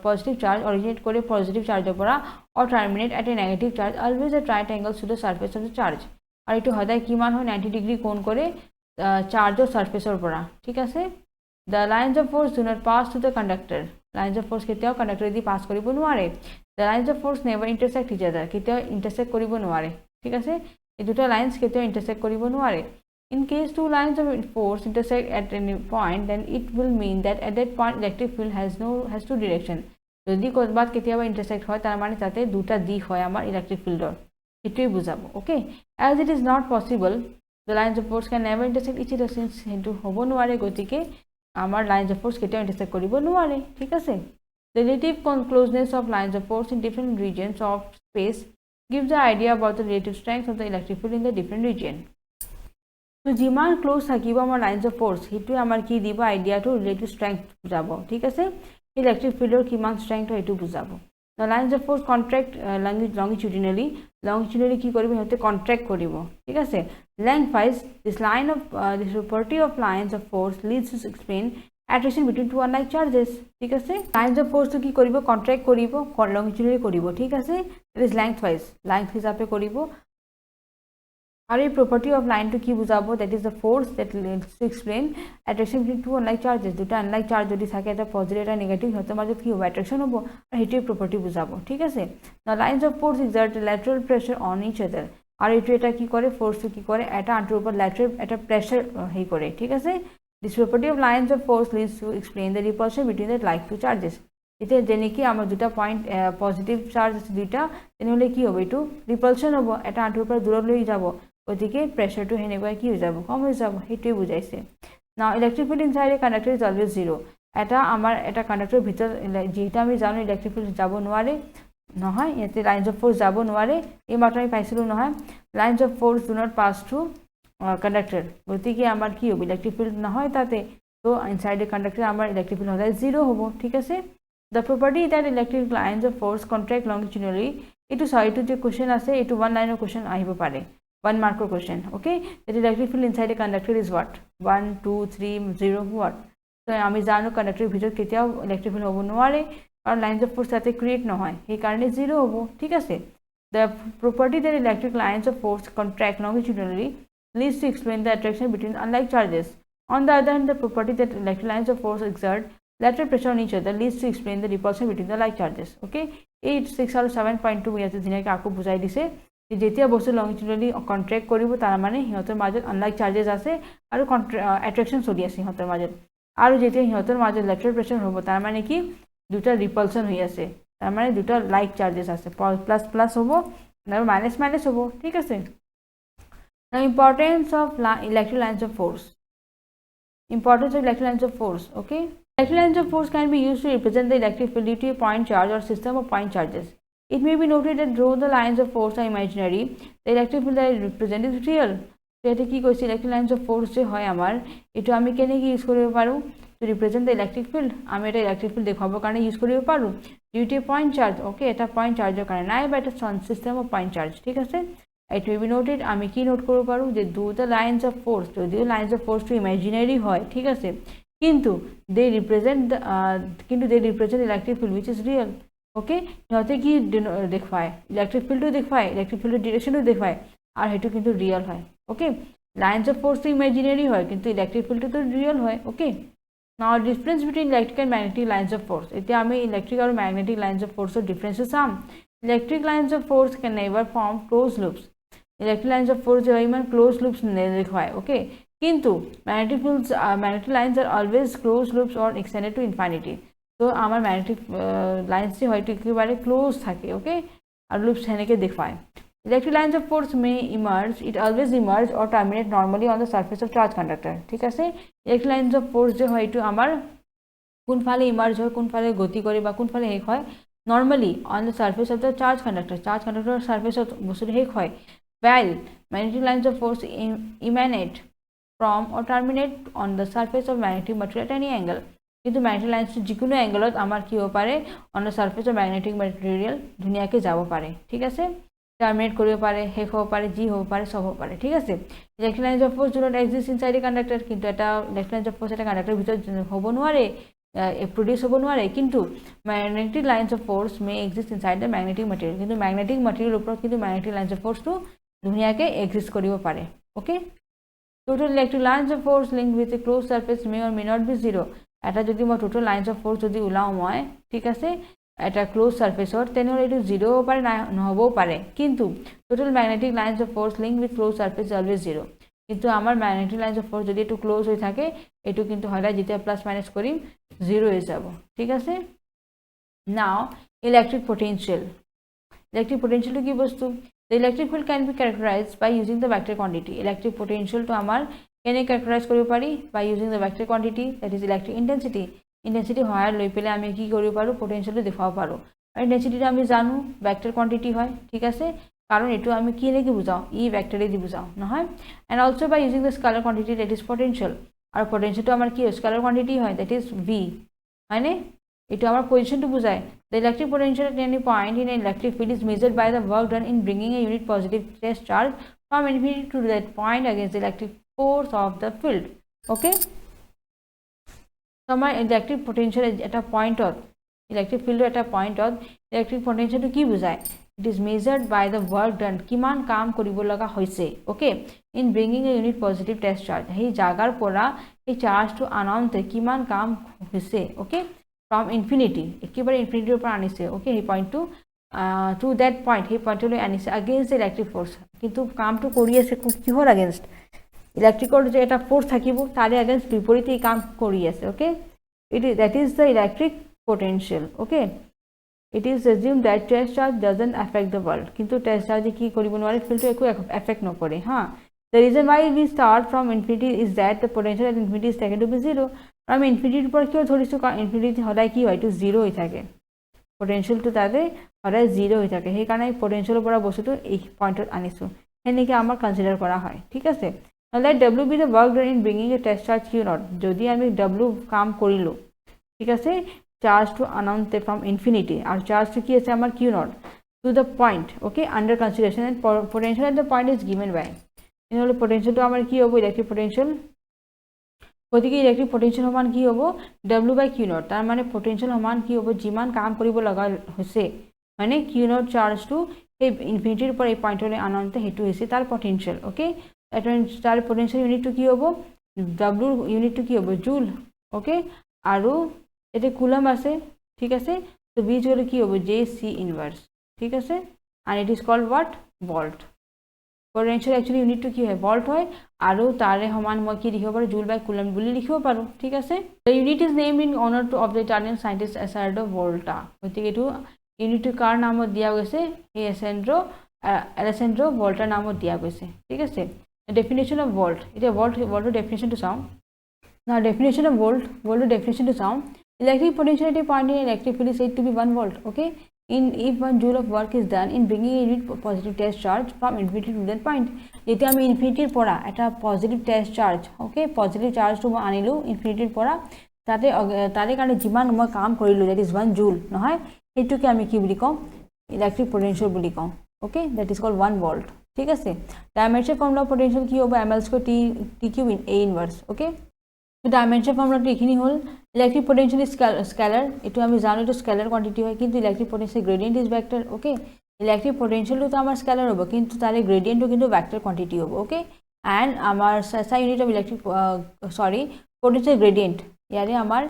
positive charge, originate কৰে positive charge পৰা or terminate at a negative charge, always at right angles to the surface of the charge। আৰু এইটো সদায় কিমান হয় 90 ডিগ্ৰী কোণ কৰে চাৰ্জৰ সাৰফেসৰ পৰা। ঠিক আছে, the lines of force do not pass to the conductor, lines of force কেতিয়াও কণ্ডাক্টৰ দি পাছ কৰিব নোৱাৰে। the lines of force never intersect each other, কেতিয়াও ইন্টাৰসেক্ট কৰিব নোৱাৰে। ঠিক আছে, এই দুটা লাইন্স কেতিয়াও ইন্টাৰসেক্ট কৰিব নোৱাৰে। In case two lines of force intersect at any point, then it will mean that at that point electric field has two direction। যদি ক'ৰবাত কেতিয়াবা ইন্টাৰসেক্ট হয় তাৰ মানে তাতে দুটা দিশ হয় আমাৰ ইলেক্ট্ৰিক ফিল্ডৰ, সেইটোৱে বুজাব। Okay, as it is not possible the lines of force can never intersect each other, since সেইটো হ'ব নোৱাৰে, গতিকে আমাৰ lines of force কেতিয়াও ইন্টাৰসেক্ট কৰিব নোৱাৰে। ঠিক আছে, the relative closeness of lines of force in different regions of space gives the idea about the relative strength of the electric field in the different region। তো যিমান ক্লোজ থাকিব আমাৰ লাইন্স অফ ফ'ৰ্চ সেইটোৱে আমাৰ কি দিব আইডিয়াটো ৰিলেটিভ ষ্ট্ৰেংথ বুজাব ঠিক আছে ইলেক্ট্ৰিক ফিল্ডৰ কিমান ষ্ট্ৰেংথ হয় এইটো বুজাব lines of force contract longitudinally কি কৰিব সিহঁতে কণ্ট্ৰেক্ট কৰিব ঠিক আছে lengthwise this property of lines of force leads to explain attraction between two unlike charges ঠিক আছে লাইন্স অফ ফ'ৰ্চ কি কৰিব কণ্ট্ৰেক্ট কৰিব লংজিটিউডিনেলি কৰিব ঠিক আছে it is length wise length হিচাপে কৰিব আৰু এই প্ৰপাৰ্টি অফ লাইনটো কি বুজাব that is the force that lids to explain attraction between two unlike charges দুটা আনলাইক চাৰ্জ যদি থাকে এটা পজিটিভ এটা নেগেটিভ সিহঁতৰ মাজত কি হ'ব attraction হ'ব আৰু সেইটোৱে প্ৰপাৰ্টি বুজাব ঠিক আছে the lines of force exert lateral pressure on each other আৰু এইটো এটা কি কৰে ফ'ৰ্চটো কি কৰে এটা আনটোৰ ওপৰত লেটাৰেল এটা প্ৰেছাৰ হেৰি কৰে ঠিক আছে This property of lines of force leads to explain the repulsion between the like two charges. এতিয়া যেনেকি আমাৰ দুটা পইণ্ট পজিটিভ চাৰ্জ আছে দুইটা তেনেহ'লে কি হ'ব এইটো ৰিপালশ্যন হ'ব এটা আনটোৰ পৰা দূৰত লৈ যাব গতিকে প্ৰেছাৰটো সেনেকুৱাই কি হৈ যাব কম হৈ যাব সেইটোৱে বুজাইছে নাও electric field inside a conductor is always zero' এটা আমাৰ এটা কণ্ডাক্টৰৰ ভিতৰত যিহেতু আমি জানো ইলেক্ট্ৰিক ফিল্ড যাব নোৱাৰে নহয় ইয়াতে লাইন্স অফ ফ'ৰ্চ যাব নোৱাৰে এই মাত্ৰ আমি পাইছিলোঁ নহয় lines of force do not pass through conductor গতিকে আমাৰ কি হ'ব ইলেক্ট্ৰিক ফিল্ড নহয় তাতে তো ইনচাইড এ কণ্ডাক্টৰ আমাৰ ইলেক্ট্ৰিক ফিল্ড সদায় জিৰ' হ'ব ঠিক আছে the property that electric lines of force contract longitudinally এইটো এইটো যে কুৱেশ্যন আছে এইটো 1 লাইনৰ কুৱেশ্যন আহিব পাৰে 1 মাৰ্কৰ question okay that electric field inside a conductor is what 1 2 3 0 what তো আমি জানো কণ্ডাক্টৰৰ ভিতৰত কেতিয়াও ইলেক্ট্ৰিক ফিল্ড হ'ব নোৱাৰে কাৰণ লাইন্স অফ ফ'ৰ্চ তাতে ক্ৰিয়েট নহয় সেইকাৰণে জিৰ' হ'ব ঠিক আছে the property that electric lines of force contract longitudinally leads to explain the attraction between unlike charges. On the other hand, the property that electric lines of force exert lateral pressure on each other leads to explain the repulsion between the like charges. Okay? 8, 6 আৰু 7.2 ইয়াতে ধুনীয়াকৈ আকৌ বুজাই দিছে যেতিয়া বস্তু লংজিটিউডিনেলি কণ্ট্ৰেক্ট কৰিব তাৰ মানে সিহঁতৰ মাজত আনলাইক চাৰ্জেছ আছে আৰু এট্ৰেকশ্যন চলি আছে সিহঁতৰ মাজত আৰু যেতিয়া সিহঁতৰ মাজত লেটাৰেল প্ৰেছাৰ হ'ব তাৰ মানে কি দুটা ৰিপালশ্যন হৈ আছে তাৰ মানে দুটা লাইক চাৰ্জেছ আছে প্লাছ প্লাছ হ'ব আৰু মাইনাছ মাইনাছ হ'ব ঠিক আছে Now, importance of electric lines of force. Importance of electric lines of force. Okay. Electric lines of force can be used to represent the electric field due to a point charge or system of point charges. It may be noted that though the lines of force are imaginary, the electric field that is represented is real. So, here কি কৈছে electric lines of force যে হয় আমাৰ এটো আমি কেনেকৈ ইউজ কৰিব পাৰো to represent the electric field আমি এটা electric field দেখাবৰ কাৰণে ইউজ কৰিব পাৰো due to a point charge. Okay, এটা point charge ৰ কাৰণে নাই বা এটা system of point charge. ঠিক আছে It may be noted আমি কি নোট কৰিব পাৰো যে do the lines of force যদিও lines of force to imaginary হয় ঠিক আছে কিন্তু they represent electric field which is real okay সিহঁতে কি দেখুৱায় ইলেক্ট্ৰিক ফিল্ডটো দেখুৱায় ইলেক্ট্ৰিক ফিল্ডৰ ডিৰেকশ্যনটো দেখুৱায় আৰু সেইটো কিন্তু ৰিয়েল হয় okay lines of force to imaginary হয় কিন্তু ইলেক্ট্ৰিক ফিল্ডটো ৰিয়েল হয় okay now difference between electric and magnetic lines of force এতিয়া আমি ইলেক্ট্ৰিক আৰু magnetic lines of force ৰ ডিফাৰেন্স চাম electric lines of force can never form closed loops electric lines of force are even closed loops required okay kintu magnetic lines are always closed loops or extended to infinity so our magnetic lines je hoy to ekebare close thake okay ar loops heneke dekhwaye electric lines of force may emerge it always emerge or terminate normally on the surface of charge conductor thik ase electric lines of force je hoy to amar কোন ফালে emerge hoy কোন ফালে গতি করে বা কোন ফালে হেক হয় normally on the surface of the charge conductor surface of বস্তুটো হেক হয় while magnetic lines of force emanate from or terminate on the surface of magnetic material at any angle কিন্তু magnetic lines যিকোনো অ্যাঙ্গলত আমাৰ কি হ'ব পাৰে on the surface of magnetic material ধুনীয়াকৈ যাব পাৰে ঠিক আছে terminate কৰিব পাৰে হেক হ'ব পাৰে জি হ'ব পাৰে সব হ'ব পাৰে ঠিক আছে electric lines of force do not exist inside a conductor কিন্তু এটা electric lines of force এটা কণ্ডাক্টৰৰ ভিতৰত হ'ব নোৱাৰে produce হ'ব নোৱাৰে কিন্তু magnetic lines of force may exist inside the magnetic material কিন্তু magnetic material ওপৰত কিন্তু magnetic lines of force টো ধুনীয়াকৈ exist কৰিব পাৰে okay total electric lines of force linked with a closed surface may or may not be zero এটা যদি মই total lines of force যদি উলাও মই ঠিক আছে এটা closed surface or তেনেহলে এটো zero হ'ব পাৰে না নহবও পাৰে কিন্তু total magnetic lines of force linked with closed surface is always zero কিন্তু আমাৰ magnetic lines of force যদি এটো ক্লোজ হৈ থাকে এটো কিন্তু হয় যেতিয়া প্লাস মাইনাস কৰিম 0 হৈ যাব ঠিক আছে now electric potential কি বস্তু the electric field can be characterized by using the vector quantity electric potential to আমাৰ কেনে characterize কৰিব পাৰি by using the vector quantity that is electric intensity হয় লৈ পেলে আমি কি কৰিব পাৰো potential দেখাব পাৰো আৰু intensity আমি জানো vector quantity হয় ঠিক আছে কাৰণ এইটো আমি কি লেকি বুজাও ই ভেক্টৰে দি বুজাও নহয় and also by using the scalar quantity that is potential আৰু পটেনশিয়ালটো আমাৰ কি স্কেলাৰ কোৱান্টিটি হয় দ্যাট ইজ ভি হয়নে এইটো আমাৰ পজিশনটো বুজায় the electric potential at any point in an electric field is measured by the work done in bringing a unit positive test charge from infinity to that point against the electric force of the field okay so my electric potential at a point of electric field at a point of electric potential to ki bujay it is measured by the work done kiman kaam koribo laga hoise okay in bringing a unit positive test charge hei jagar pora ei charge to anante kiman kaam hoise okay from infinity ekebare infinity upor anise okay ei point to that point ei point lo anise against the electric force kintu kaam to kori ase kihor against electrical je eta force thakibo tare against biporite ei kaam kori ase okay that is the electric potential okay it is assumed that test charge doesn't affect the world kintu test charge ki koribo nore field to eku affect no kore ha the reason why we start from infinity is that the potential at infinity is taken to be zero আমি ইনফিনিটিৰ পৰা কিয় ধৰিছো কাৰণ ইনফিনিটি সদায় কি হয় টু 0 হৈ থাকে পটেনশিয়াল টু তাতে সদায় 0 হৈ থাকে সেই কাৰণে পটেনশিয়ালৰ পৰা বস্তুটো এই পইণ্টত আনিছো হেনেকে আমাৰ কনসিডাৰ কৰা হয় ঠিক আছে let w be the work done in bringing a test charge q naught যদি আমি w কাম কৰিলো ঠিক আছে charge to anante from infinity আৰু charge to কি আছে আমাৰ q naught to the point okay under consideration and potential at the point is given by এনেহলে potential to আমাৰ কি হ'ব ইলেক্ট্ৰিক potential গতিকে ইলেক্ট্ৰিক পটেনশিয়াল সমান কি হ'ব w by q naught তাৰ মানে পটেনশিয়াল সমান কি হ'ব যিমান কাম কৰিব লগা হৈছে মানে q naught চাৰ্জ টু এই ইনফিনিটিৰ পৰা এই পইণ্টলৈ আনন্তে হেতু হৈছে তাৰ পটেনশিয়াল ওকে তাৰ পটেনশিয়াল ইউনিটটো কি হ'ব w ইউনিটটো কি হ'ব জুল ওকে আৰু এতে কুলম আছে ঠিক আছে তো v জুল কি হ'ব jc ইনভার্স ঠিক আছে and it is called what volt potential actually unit to ki hoy volt hoy aru tare saman moi ki likhibo paru joule by coulomb boli likhibo paru thik ase the unit is named in honor of the Italian scientist Alessandro Volta gotike etu unit kar namot dia goise ei Alessandro Volta namot dia goise thik ase the definition of volt eta volt definition to sound now definition of volt definition to sound electric potential at a point in electric field is said to be 1 volt okay in if 1 joule of work is done in bringing a unit positive test charge from infinity to that point jeti ami infinity pora eta positive test charge okay positive charge to anilu infinity pora tare kane jiman moi kaam korilu that is 1 joule nohoy etu ke ami ki boli kom electric potential boli kom okay that is called 1 volt thik ase dimension formula potential ki hobo ml square t cube in a inverse okay তো ডাইমেনশন ফর্মুলাটো এখিনি হল ইলেক্ট্রিক পোটেনশিয়াল ইজ স্কেলার এটো আমি জানো তো স্কেলার কোয়ান্টিটি হয় কিন্তু electric potential gradient is vector okay electric পোটেনশিয়ালটো তো আমার স্কেলার হবে কিন্তু তার গ্রেডিয়েন্টও কিন্তু ভেক্টর কোয়ান্টিটি হবে ওকে এন্ড আমার SI unit of electric sorry potential gradient ইয়ারে আমার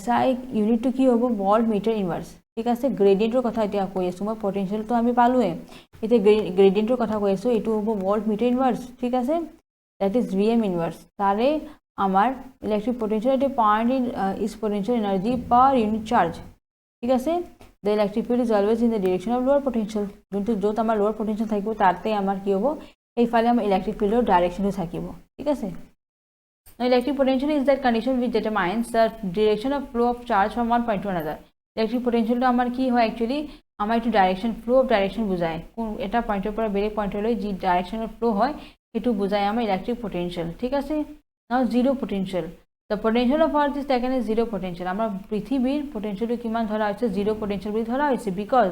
SI ইউনিটটো কি হ'ব ভোল্ট মিটার ইনভার্স ঠিক আছে গ্ৰেডিয়েন্টৰ কথা এতিয়া কৈ আছো মই পোটেনশিয়াল তো আমি পালোৱে এতিয়া গ্ৰেডিয়েন্টৰ কথা কৈ আছো এটো হ'ব ভোল্ট মিটার ইনভার্স ঠিক আছে দ্যাট ইজ VM ইনভার্স তারে আমার electric potential at a point in is potential energy per unit charge ঠিক আছে the electric field is always in the direction of lower potential কিন্তু যত আমার lower potential থাকিব তাতে আমার কি হ'ব এই ফালে আমার ইলেকট্রিক ফিল্ডৰ ডাইরেকশনও থাকিব ঠিক আছে now electric potential is that condition which determines the direction of flow of charge from one point to another electric potential তো আমার কি হয় actually আমার একটু ডাইরেকশন flow of direction বুঝায় কোন এটা পয়েন্টের পর বেলেগ পয়েন্টলৈ যি ডাইরেকশন অফ ফ্লো হয় এটো বুঝায় আমার ইলেকট্রিক পোটেনশিয়াল ঠিক আছে now zero potential the potential of earth is taken as zero potential আমরা পৃথিবীর potential কিমান ধরা হইছে zero potential বলি ধরা হইছে because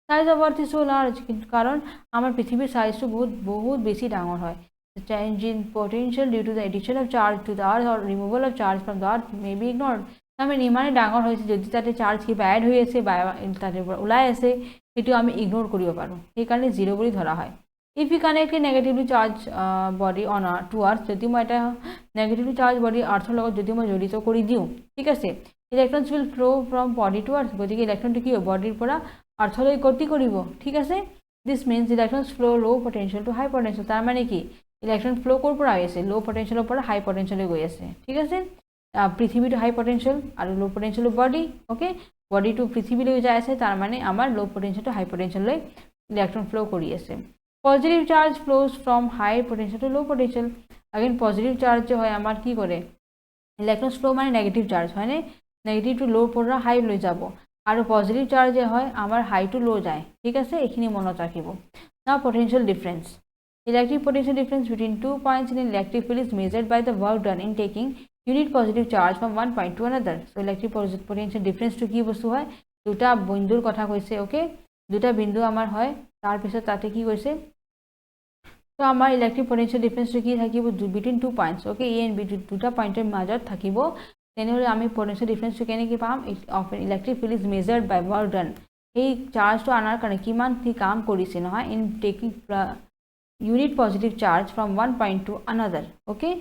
size of earth is so large কারণ আমার পৃথিবীর সাইজটো বহুত বেশি ডাঙর হয় the change in potential due to the addition of charge to the earth or removal of charge from the earth may be ignored আমি ইমানে ডাঙৰ হৈছে যদি তাতে চাৰ্জ কি এড হৈ আছে বা তাতে ওলাই আছে এটো আমি ইগনোৰ কৰিব পাৰো এই কাৰণে জিৰো বুলি ধৰা হয় if we connect a negatively charged body on to earth যদি মই এটা negatively charged body earth লগত যদি মই জড়িত কৰি দিও ঠিক আছে electrons will flow from body to earth গতিকে ইলেক্ট্রনটো কি বডিৰ পৰা আৰ্থলৈ গতি কৰিব ঠিক আছে this means electrons flow low potential to high potential তাৰ মানে কি ইলেক্ট্ৰন ফ্লো কৰ পৰা আছে লো পটেনশিয়ালৰ পৰা হাই পটেনশিয়ালে গৈ আছে ঠিক আছে পৃথিৱী টু হাই পটেনশিয়াল আৰু low potential body okay body to পৃথিৱীলৈ যায় আছে তাৰ মানে আমাৰ লো পটেনশিয়াল টু হাই পটেনশিয়াললৈ ইলেক্ট্ৰন ফ্লো কৰি আছে positive charge flows from high potential to low potential again positive charge যে হয় আমার কি করে electrons flow মানে negative charge হয় না negative to low পৰা high লৈ যাব আৰু পজিটিভ চাৰ্জে হয় আমাৰ হাই টু লো যায় ঠিক আছে এইখিনি মনত ৰাখিব নাও potential difference electric potential difference between 2 points in an electric field is measured by the work done in taking unit positive charge from one point to another so electric potential difference to কি বস্তু হয় দুটা বিন্দুৰ কথা কৈছে ওকে দুটা বিন্দু আমাৰ হয় তাৰ পিছত তাতে কি কৈছে তো আমাৰ ইলেক্ট্ৰিক পটেনশিয়াল ডিফাৰেন্সটো কি থাকিব between two points okay A and B দুটা পয়েন্টৰ মাজত থাকিব তেনেহলে আমি পটেনশিয়াল ডিফাৰেন্সটো কেনেকৈ পাম of an electric field is measured by work done এই চাৰ্জটো আনাৰ কাৰণে কিমান কি কাম কৰিছে নহয় in taking unit positive charge from one point to another okay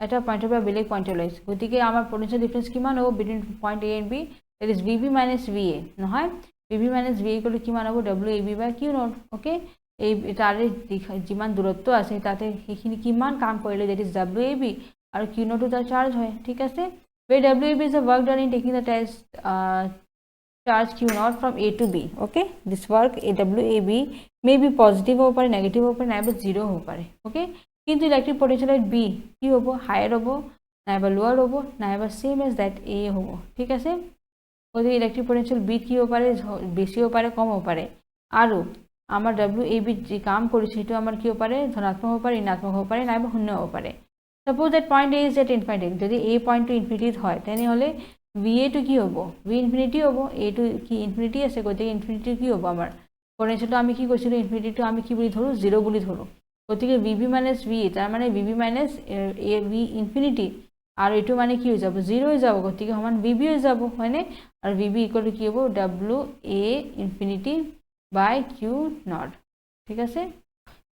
এটা পয়েন্টৰ পৰা বেলেগ পয়েন্টলৈ গতিকে আমাৰ পটেনশিয়াল ডিফাৰেন্স কিমান হ'ব between point A and B that is VB minus VA নহয় VB minus VA equal to কিমান হ'ব WAB by Q naught okay এই তাৰে যিমান দূৰত্ব আছে তাতে সেইখিনি কিমান কাম কৰিলে দ্যাট ইজ WAB আৰু Q নট তাৰ চাৰ্জ হয় ঠিক আছে where WAB is the work done in taking the test charge Q naught from A to B okay this work WAB may be positive हो पारे negative हो पारे नाइबा 0 हो पारे okay किंतु इलेक्ट्रिक पोटेंशियल एट B की होबो हायर होबो नाइबा लोअर होबो नाइबा सेम एज दैट A होबो ठीक আছে ওই ইলেক্ট্রিক পোটেনশিয়াল B কি हो पारे বেশি हो पारे कम हो पारे আৰু আমাৰ WAB যে কাম কৰিছে সেইটো আমাৰ কি हो पारे ধনাত্মক हो पारे ঋণাত্মক हो पारे নাইবা শূন্য हो पारे suppose that point A is at infinity যদি A point to infinity হয় তেনেহলে VA to কি হ'ব V infinity হ'ব A to কি infinity আছে গতিকে infinity কি হ'ব আমাৰ পটেনশিয়ালটো আমি কি কৈছিলো infinity to আমি কি বুলি ধৰো 0 বুলি ধৰো গতিকে VB minus VA তাৰ মানে VB minus V infinity আৰু এটো মানে কি হৈ যাব 0 হৈ যাব গতিকে সমান VB হৈ যাব হয়নে আৰু VB ইকুৱেল টু কি হ'ব WA infinity by Q naught ঠিক আছে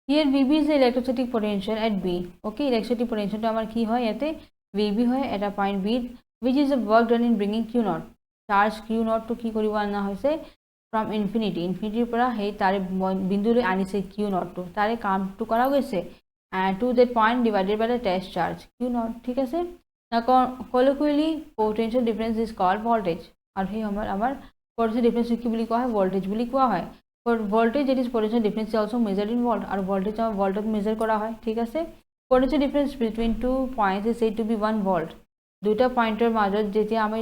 here VB is the electrostatic potential at B okay electrostatic potential to আমাৰ কি হয় ইয়াতে VB হয় এটা point B which is the work done in bringing Q naught charge Q naught to কি কৰিব আনা হৈছে from infinity পৰা হেই তাৰে বিন্দুলৈ আনিছে Q naught to তাৰে কামটো কৰা গৈছে and to that point divided by the test charge Q naught ঠিক আছে now colloquially potential difference is called voltage আৰু হেই আমাৰ potential difference কি বুলি কোৱা হয় voltage বুলি কোৱা হয় for voltage it is potential difference is also measured in volt আৰু voltage voltত measure কৰা হয় ঠিক আছে potential difference between two points is said to be 1 volt দুটা পয়েন্টৰ মাজত যেতিয়া আমি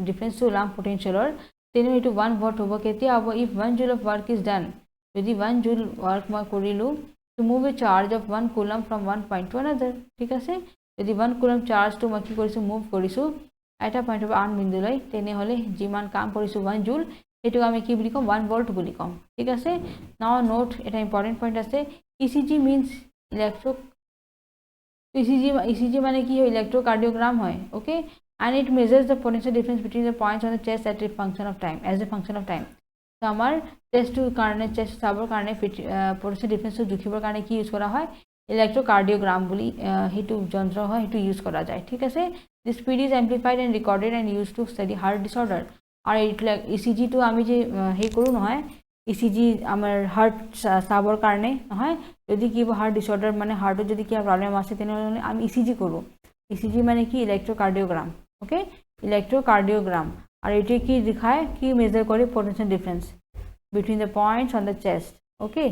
ডিফাৰেন্স ওলাম পটেনশিয়ালৰ তেনে এটো 1 ভোল্ট হ'ব কেতিয়া হ'ব if 1 joule of work is done যদি 1 joule work মই কৰিলো to move a charge of 1 coulomb from one point to another ঠিক আছে যদি 1 coulomb charge to মই কি কৰিছো মুভ কৰিছো এটা পয়েন্টৰ পৰা আন বিন্দুলৈ তেনে হলে যিমান কাম কৰিছো 1 joule এটো আমি কি বুলি কম 1 ভোল্ট বুলি কম ঠিক আছে নাও নোট এটা ইম্পৰ্টেন্ট পয়েন্ট আছে ECG means ECG মানে কি হয় electrocardiogram হয় okay and it measures the potential difference between the points on the chest as a function of time তো আমাৰ টেষ্টৰ কাৰণে চেষ্ট চাবৰ কাৰণে potential difference জুখিবৰ কাৰণে কি ইউজ কৰা হয় electrocardiogram বুলি হেতু যন্ত্ৰ হয় হেতু ইউজ কৰা যায় ঠিক আছে this speed is amplified and recorded and used to study heart disorder আৰু ECG to আমি যে হে কৰো নহয় ECG আমাৰ হাৰ্ট চাবৰ কাৰণে নহয় যদি কি হাৰ্ট ডিসঅৰ্ডাৰ মানে হাৰ্টৰ যদি কি প্ৰবলেম আছে তেনেহলে আমি ECG কৰো ECG মানে কি ইলেক্ট্ৰোকাৰ্ডিওগ্ৰাম ওকে ইলেক্ট্ৰোকাৰ্ডিওগ্ৰাম আৰু এটো কি দেখায় কি মেজাৰ কৰে potential difference between the points on the চেষ্ট ওকে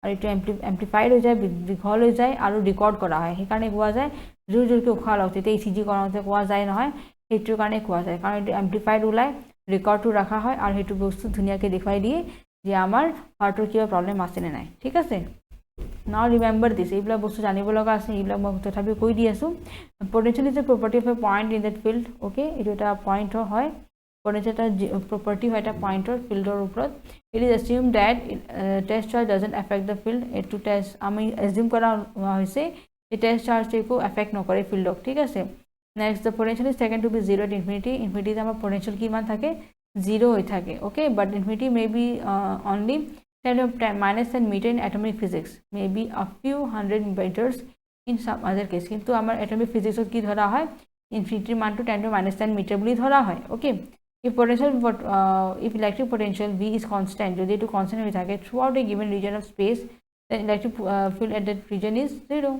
আৰু এটো এমপ্লিফাইড হৈ যায় দীঘল হৈ যায় আৰু ৰেকৰ্ড কৰা হয় সেইকাৰণে কোৱা যায় জোৰ জোৰকৈ উশাহ লওঁতে ECG কৰাওঁতে কোৱা যায় নহয় হেতুৰ কাৰণে কোৱা যায় কাৰণ এটো এমপ্লিফাইড ওলাই ৰেকৰ্ডটো ৰাখা হয় আৰু হেতু বস্তু ধুনিয়াকৈ দেখাই দিয়ে যে আমাৰ হাৰ্টৰ কিবা প্ৰবলেম আছে নে নাই ঠিক আছে নাও ৰিমেম্বাৰ দিস এইবিলাক বস্তু জানিব লগা আছে এইবিলাক মই তথাপি কৈ দি আছো potential is a property of A point in that field okay এটো এটা পয়েন্ট হয় পটেনশিয়াল এটা প্ৰপাৰ্টি হয় এটা পয়েন্টৰ ফিল্ডৰ ওপৰত it is assumed that test charge doesn't affect the field to test আমি assume কৰা হৈছে যে টেষ্ট চাৰ্জ একো এফেক্ট নকৰে ফিল্ডক ঠিক আছে next the potential is taken to be 0 at infinity আমাৰ পটেনশিয়াল কিমান থাকে 0 হৈ থাকে okay but infinity may be only 10 of -10 meter in atomic physics may be a few hundred meters in some other case কিন্তু আমাৰ atomic physics কি ধৰা হয় infinity মান to 10 to -10 meter বুলি ধৰা হয় okay if potential if electric potential V is constant যদি এটো constant হৈ থাকে throughout a given region of space then electric field at that region is 0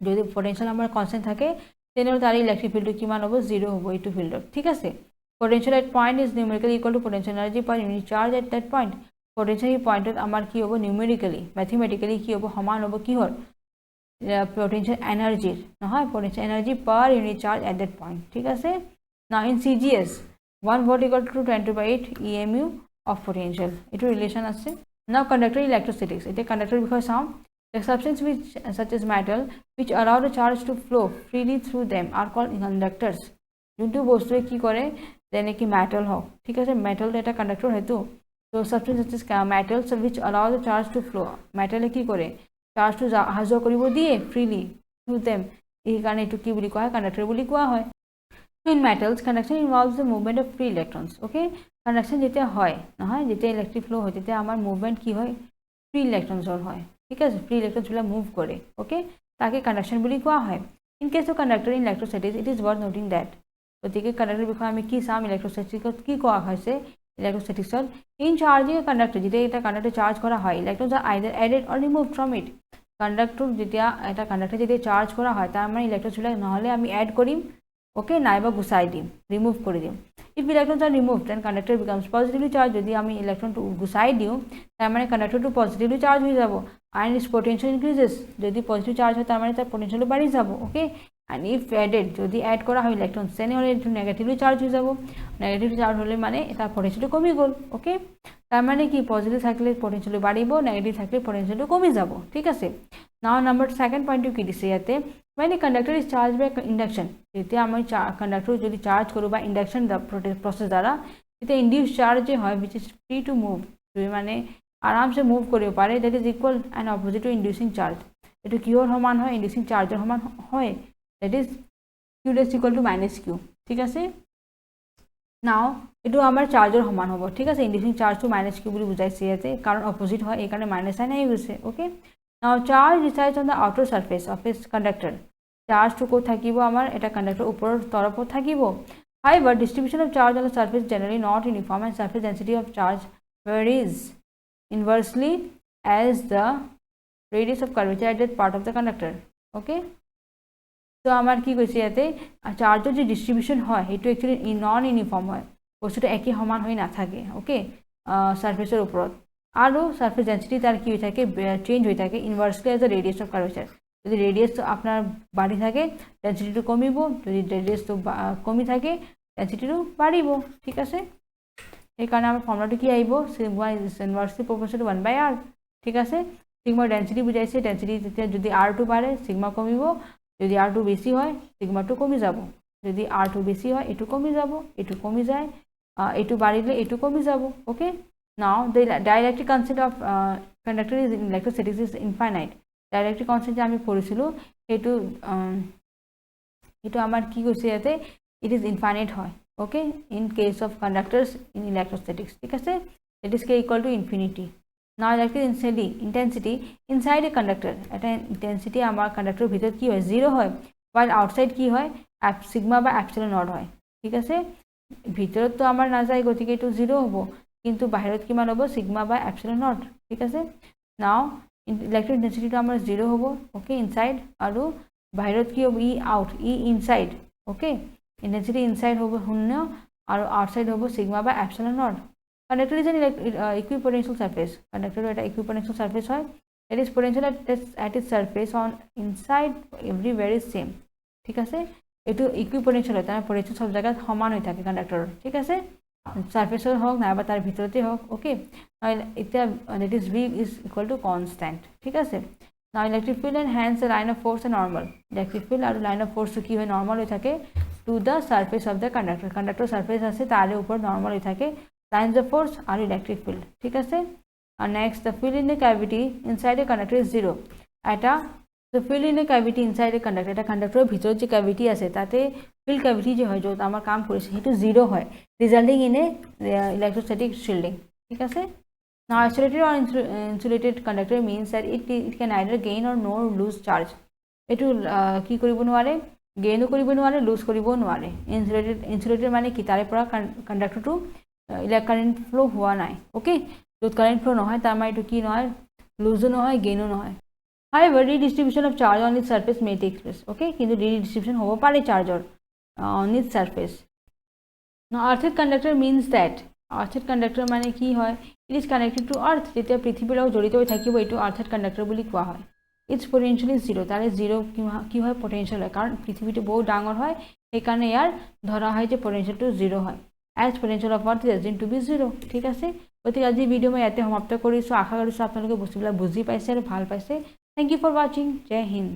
যদি potential আমাৰ constant থাকে তেনেহলে তাৰ ইলেক্ট্ৰিক ফিল্ডটো কিমান হ'ব 0 হ'ব এটো ফিল্ডত ঠিক আছে potential at point is numerically equal to potential energy per unit charge at that point potential point at amar ki hobo numerically mathematically ki hobo saman hobo ki hor potential energy no hoy potential energy per unit charge at that point ঠিক আছে now in CGS 1 volt equal to 10⁸ EMU of potential এটো রিলেশন আছে now conductor electrostatics এটা conductor বিষয় চাও the substance which such as metal which allow the charge to flow freely through them are called conductors যোনটো বস্তুৱে কি কৰে যেনে কি মেটাল হওক ঠিক আছে মেটাল এটা কন্ডাক্টৰ হেতু so substance such as metals which allow the charge to flow metal কি কৰে charge to হাজো কৰিব দিয়ে freely through them এই কাৰণে এটো কি বুলি কোৱা হয় কন্ডাক্টৰ বুলি কোৱা হয় in metals conduction involves the movement of free electrons okay conduction যেতিয়া হয় নহয় যেতিয়া ইলেক্ট্ৰিক ফ্লো হয় তেতিয়া আমাৰ মুভমেন্ট কি হয় ফ্ৰী ইলেক্ট্ৰনছৰ হয় ঠিক আছে ফ্ৰী ইলেক্ট্ৰনছ বিলাক মুভ কৰে ওকে তাকে কন্ডাকশন বুলি কোৱা হয় in case of conductor in electrostatics it is worth noting that গতিকে কন্ডাক্টৰ বিষয়ে আমি কি চাম ইলেক্ট্ৰোস্ট্যাটিক্সত কি কোৱা হৈছে ইলেক্ট্ৰোস্ট্যাটিক্সত in charging a conductor যেতিয়া এটা কন্ডাক্টৰ চাৰ্জ কৰা হয় electrons are either added or removed from it conductor যেতিয়া এটা কন্ডাক্টৰ যেতিয়া চাৰ্জ কৰা হয় তাৰ মানে ইলেক্ট্ৰনছ বিলাক নহলে আমি এড কৰিম ওকে নাইবা গুছাই দিম রিমুভ করে দিম if electrons are removed then conductor becomes positively charged যদি আমি ইলেক্ট্রন টু গুছাই দিও তার মানে কন্ডাক্টর টু পজিটিভলি চার্জ হয়ে যাব and its potential increases যদি পজিটিভ চার্জ হয় তার মানে তার পোটেনশিয়াল বাড়ি যাব ওকে and if added যদি অ্যাড করা হয় ইলেক্ট্রন সেনে হলে একটু নেগেটিভলি চার্জ হয়ে যাব নেগেটিভলি চার্জ হলে মানে তার পোটেনশিয়াল কমে গেল ওকে তার মানে কি পজিটিভ থাকলে পোটেনশিয়াল বাড়িব নেগেটিভ থাকলে পোটেনশিয়াল কমে যাব ঠিক আছে নাও নাম্বার সেকেন্ড পয়েন্ট কি দিছে ইয়াতে when a conductor is charged by induction যেতিয়া আমি কন্ডাক্টর যদি চার্জ করব বা ইন্ডাকশন প্রসেস দ্বারা এটা ইনডিউস চার্জ যে হয় which is free to move মানে আরামসে মুভ কৰিব পাৰে that is equal and opposite to inducing charge এটো কিহৰ সমান হয় ইনডিউসিং চাৰ্জৰ সমান হয় that is q is equal to minus q ঠিক আছে নাও এটো আমাৰ চাৰ্জৰ সমান হ'ব ঠিক আছে inducing charge to minus q বুলি বুজাইছে ইয়াতে কাৰণ অপোজিট হয় এই কাৰণে মাইনাস সাইন আহি গৈছে okay now charge resides on the outer surface of its conductor charge to ko thakibo amar eta conductor upor torofo thakibo however distribution of charge on the surface generally not uniform and surface density of charge varies inversely as the radius of curvature at that part of the conductor okay so amar ki koise ate charge er je distribution hoy eto actually non uniform hoy bostuta ekই সমান হৈ না থাকে ওকে সারফেসের উপর আৰু সারফেস ডেন্সিটি তার কি হয়ে থাকে চেঞ্জ হয়ে থাকে inversely as the radius of curvature যদি রেডিয়াস আপনার বাড়ি থাকে ডেন্সিটিটো কমিব যদি রেডিয়াস তো কমি থাকে ডেন্সিটিটো বাড়িব ঠিক আছে এই কারণে আমার ফর্মুলাটো কি আইব sigma is inversely proportional to 1/r ঠিক আছে সিগমা ডেন্সিটি বুঝাইছে ডেন্সিটি যদি r2 বাড়ে সিগমা কমিব যদি r2 বেশি হয় সিগমা2 কমি যাব যদি r2 বেশি হয় এটু কমি যাব এটু কমি যায় এটু বাড়িলে এটু কমি যাব okay now the dielectric constant of conductor is in electrostatics is infinite dielectric constant je ami porechilo eto amar ki koise ate it is infinite hoy okay in case of conductors in electrostatics thik ache that is k equal to infinity now electric intensity inside a conductor eta intensity amar conductor bhitor ki hoy 0 hoy while outside ki hoy sigma by epsilon naught hoy thik ache bhitor to amar na jay gotike eto 0 hobo কিন্তু বাহিৰত কিমান হ'ব সিগমা বাই এপসিলন নট ঠিক আছে নাও ইলেক্ট্ৰিক ডেন্সিটিটো আমাৰ 0 হ'ব ওকে ইনসাইড আৰু বাহিৰত কি হ'ব E out E inside okay intensity inside হ'ব 0 আৰু আউটসাইড হ'ব sigma by epsilon naught conductor is an equipotential surface conductor এটা ইকুইপোটেনশিয়াল সারফেস হয় it is potential at its surface on inside everywhere is same ঠিক আছে এটো ইকুইপোটেনশিয়াল হয় তাৰ পোটেনশিয়াল সব জায়গাত সমান হৈ থাকে কন্ডাক্টৰ ঠিক আছে সাৰফেসৰ হোক নাইবা তাৰ ভিতৰতে হোক ওকে এটা that is v is equal to constant ঠিক আছে now electric field and hence the line of force are normal electric field আৰু line of force কি হয় normal হৈ থাকে to the surface of the conductor surface আছে তাৰে উপৰ normal হৈ থাকে lines of force আৰু electric field ঠিক আছে and next the field in a cavity inside a conductor is 0 এটা the field in a cavity inside a conductor এটা conductor ভিতৰত যে cavity আছে তাতে field cavity যে হয় যত আমাৰ কাম কৰিছে হেতু 0 হয় resulting in a electrostatic shielding ঠিক আছে now isolated or insulated conductor means that it can either gain or nor lose charge এটু কি কৰিব নোৱাৰে গেইনও কৰিব নোৱাৰে লুজ কৰিব নোৱাৰে insulated মানে কি তাৰে পৰা কন্ডাক্টৰটো ইলেক্ট্ৰিক কাৰেন্ট ফ্লো হোৱা নাই ওকে যত কাৰেন্ট ফ্লো নহয় তাৰ মানে এটু কি নহয় লুজও নহয় গেইনও নহয় however redistribution of charge on its surface may take place okay কিন্তু redistribution হ'ব পাৰে চাৰ্জৰ on its surface now earth's conductor means that earth's conductor মানে কি হয় it is connected to earth যেতিয়া পৃথিৱীৰ লগত জড়িত হৈ থাকিব এটো earth's conductor বুলি কোৱা হয় its potential is 0 তাৰে 0 কি হয় potential হয় কাৰণ পৃথিৱীটো বহুত ডাঙৰ হয় এই কাৰণে ইয়াৰ ধৰা হয় যে potential টো 0 হয় as potential of earth is assumed to be 0 ঠিক আছে গতিকে আজি ভিডিঅ' মই ইয়াতে সমাপ্ত কৰিছোঁ আশা কৰিছোঁ আপোনালোকে বস্তুবিলাক বুজি পাইছে আৰু ভাল পাইছে থেংক ইউ ফৰ ৱাচিং জয় হিন্দ